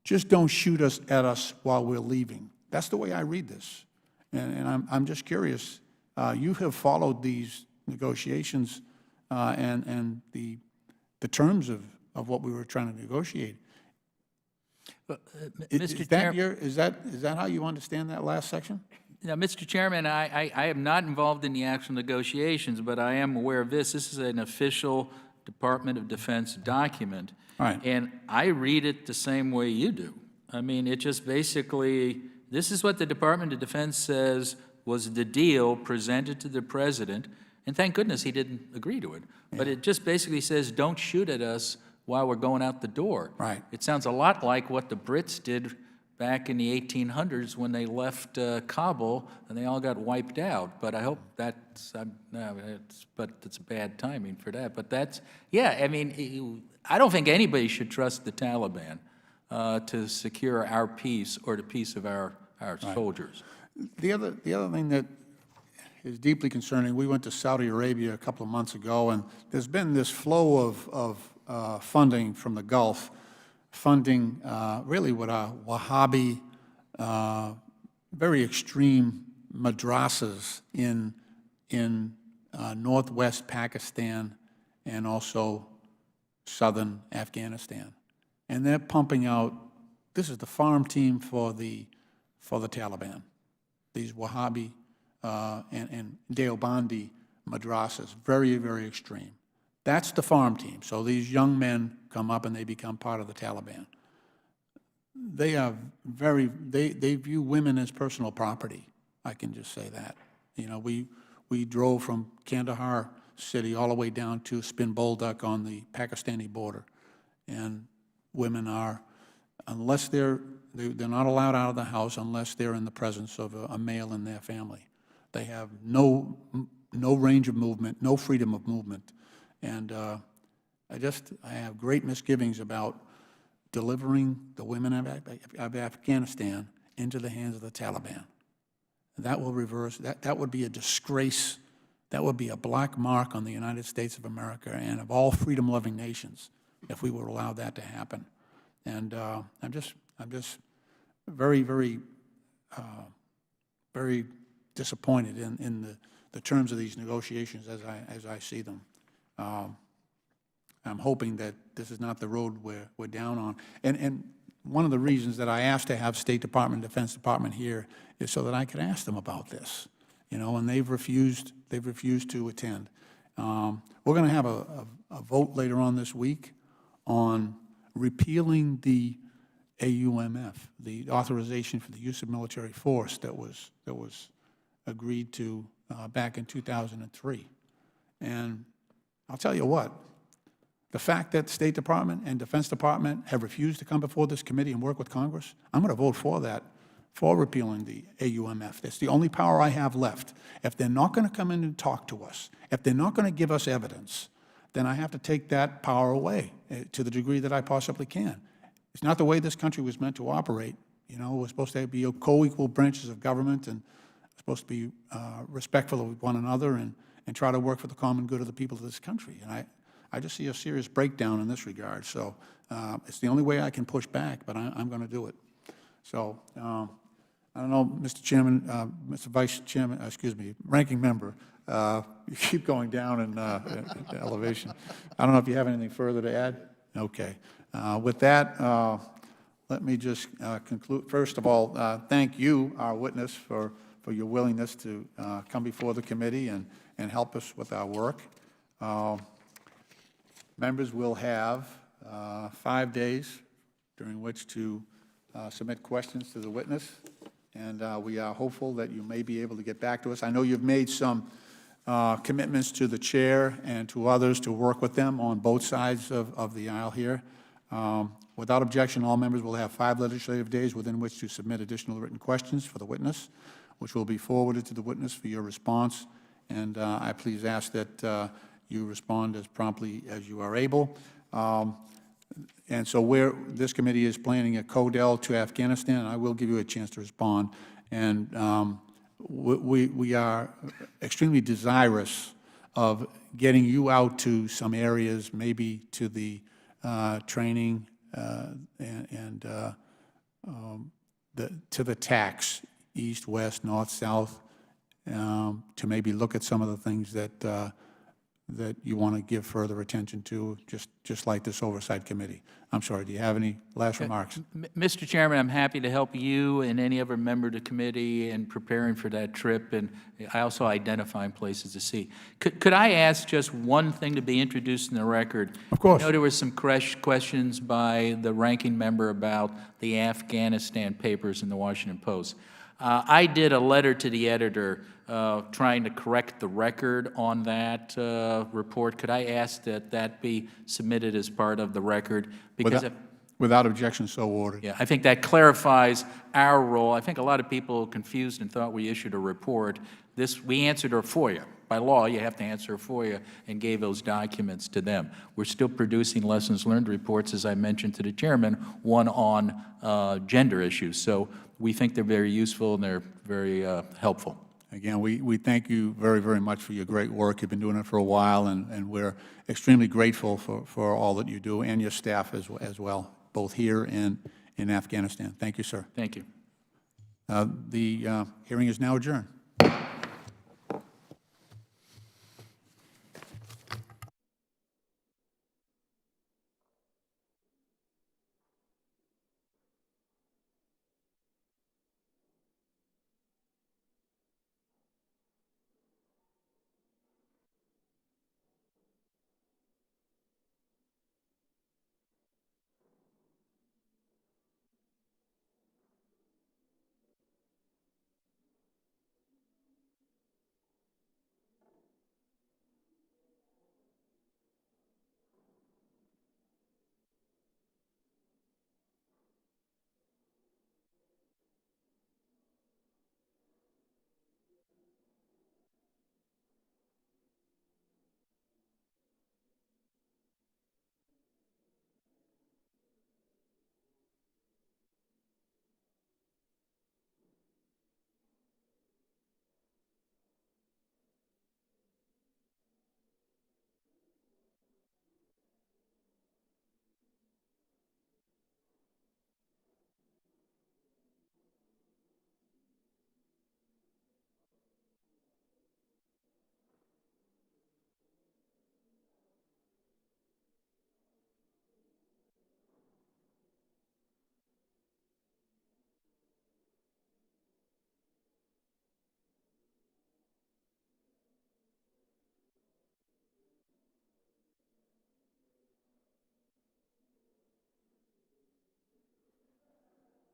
A: just don't shoot at us while we're leaving. That's the way I read this. And I'm just curious. You have followed these negotiations and the terms of what we were trying to negotiate.
C: Mr.
A: Is that
C: Chair,
A: is that how you understand that last section?
C: now, Mr. Chairman, I am not involved in the actual negotiations, but I am aware of this. This is an official Department of Defense document.
A: Right.
C: And I read it the same way you do. I mean, it just basically, this is what the Department of Defense says was the deal presented to the president, and thank goodness he didn't agree to it. But it just basically says, don't shoot at us while we're going out the door.
A: Right.
C: It sounds a lot like what the Brits did back in the 1800s when they left Kabul and they all got wiped out. But I hope that's, but it's bad timing for that. But that's, yeah, I mean, I don't think anybody should trust the Taliban to secure our peace or the peace of our soldiers.
A: The other thing that is deeply concerning, we went to Saudi Arabia a couple of months ago, and there's been this flow of funding from the Gulf, funding really what are Wahhabi, very extreme madrasas in northwest Pakistan and also southern Afghanistan. And they're pumping out, this is the farm team for the Taliban, these Wahhabi and Deobandi madrasas, very, very extreme. That's the farm team. So these young men come up and they become part of the Taliban. They are they view women as personal property. I can just say that. You know, we drove from Kandahar city all the way down to Spin Bolduc on the Pakistani border, and women are, unless they're not allowed out of the house unless they're in the presence of a male in their family. They have no range of movement, no freedom of movement. And I have great misgivings about delivering the women of Afghanistan into the hands of the Taliban. That will reverse, that would be a disgrace. That would be a black mark on the United States of America and of all freedom-loving nations if we would allow that to happen. And I'm just very, very, very disappointed in the terms of these negotiations as I see them. I'm hoping that this is not the road we're down on. And one of the reasons that I asked to have State Department, Defense Department here is so that I could ask them about this, you know, and they've refused to attend. We're going to have a vote later on this week on repealing the AUMF, the authorization for the use of military force that was agreed to back in 2003. And I'll tell you what, the fact that the State Department and Defense Department have refused to come before this committee and work with Congress, I'm going to vote for that, for repealing the AUMF. That's the only power I have left. If they're not going to come in and talk to us, if they're not going to give us evidence, then I have to take that power away to the degree that I possibly can. It's not the way this country was meant to operate. You know, we're supposed to be co-equal branches of government and supposed to be respectful of one another and try to work for the common good of the people of this country. And I just see a serious breakdown in this regard. So it's the only way I can push back, but I'm going to do it. So I don't know, Mr. Chairman, Mr. Vice Chairman, excuse me, Ranking Member, you keep going down in elevation. I don't know if you have anything further to add? Okay. With that, let me just conclude. First of all, thank you, our witness, for your willingness to come before the committee and help us with our work. Members will have 5 days during which to submit questions to the witness, and we are hopeful that you may be able to get back to us. I know you've made some commitments to the chair and to others to work with them on both sides of the aisle here. Without objection, all members will have 5 legislative days within which to submit additional written questions for the witness, which will be forwarded to the witness for your response. And I please ask that you respond as promptly as you are able. And so this committee is planning a CODEL to Afghanistan, and I will give you a chance to respond. And we are extremely desirous of getting you out to some areas, maybe to the training and to the TACs, east, west, north, south, to maybe look at some of the things that that you want to give further attention to, just like this Oversight Committee. I'm sorry, do you have any last remarks?
C: Mr. Chairman, I'm happy to help you and any other member of the committee in preparing for that trip, and I also identifying places to see. Could I ask just one thing to be introduced in the record?
A: Of course.
C: I know there were some questions by the ranking member about the Afghanistan papers in the Washington Post. I did a letter to the editor trying to correct the record on that report. Could I ask that that be submitted as part of the record? Because
A: Without objection, so ordered.
C: yeah, I think that clarifies our role. I think a lot of people confused and thought we issued a report. We answered a FOIA. By law, you have to answer a FOIA, and gave those documents to them. We're still producing lessons learned reports, as I mentioned to the chairman, one on gender issues. So we think they're very useful and they're very helpful.
A: Again, we thank you very, very much for your great work. You've been doing it for a while, and we're extremely grateful for all that you do, and your staff as well, both here and in Afghanistan. Thank you, sir.
C: Thank you.
A: The hearing is now adjourned.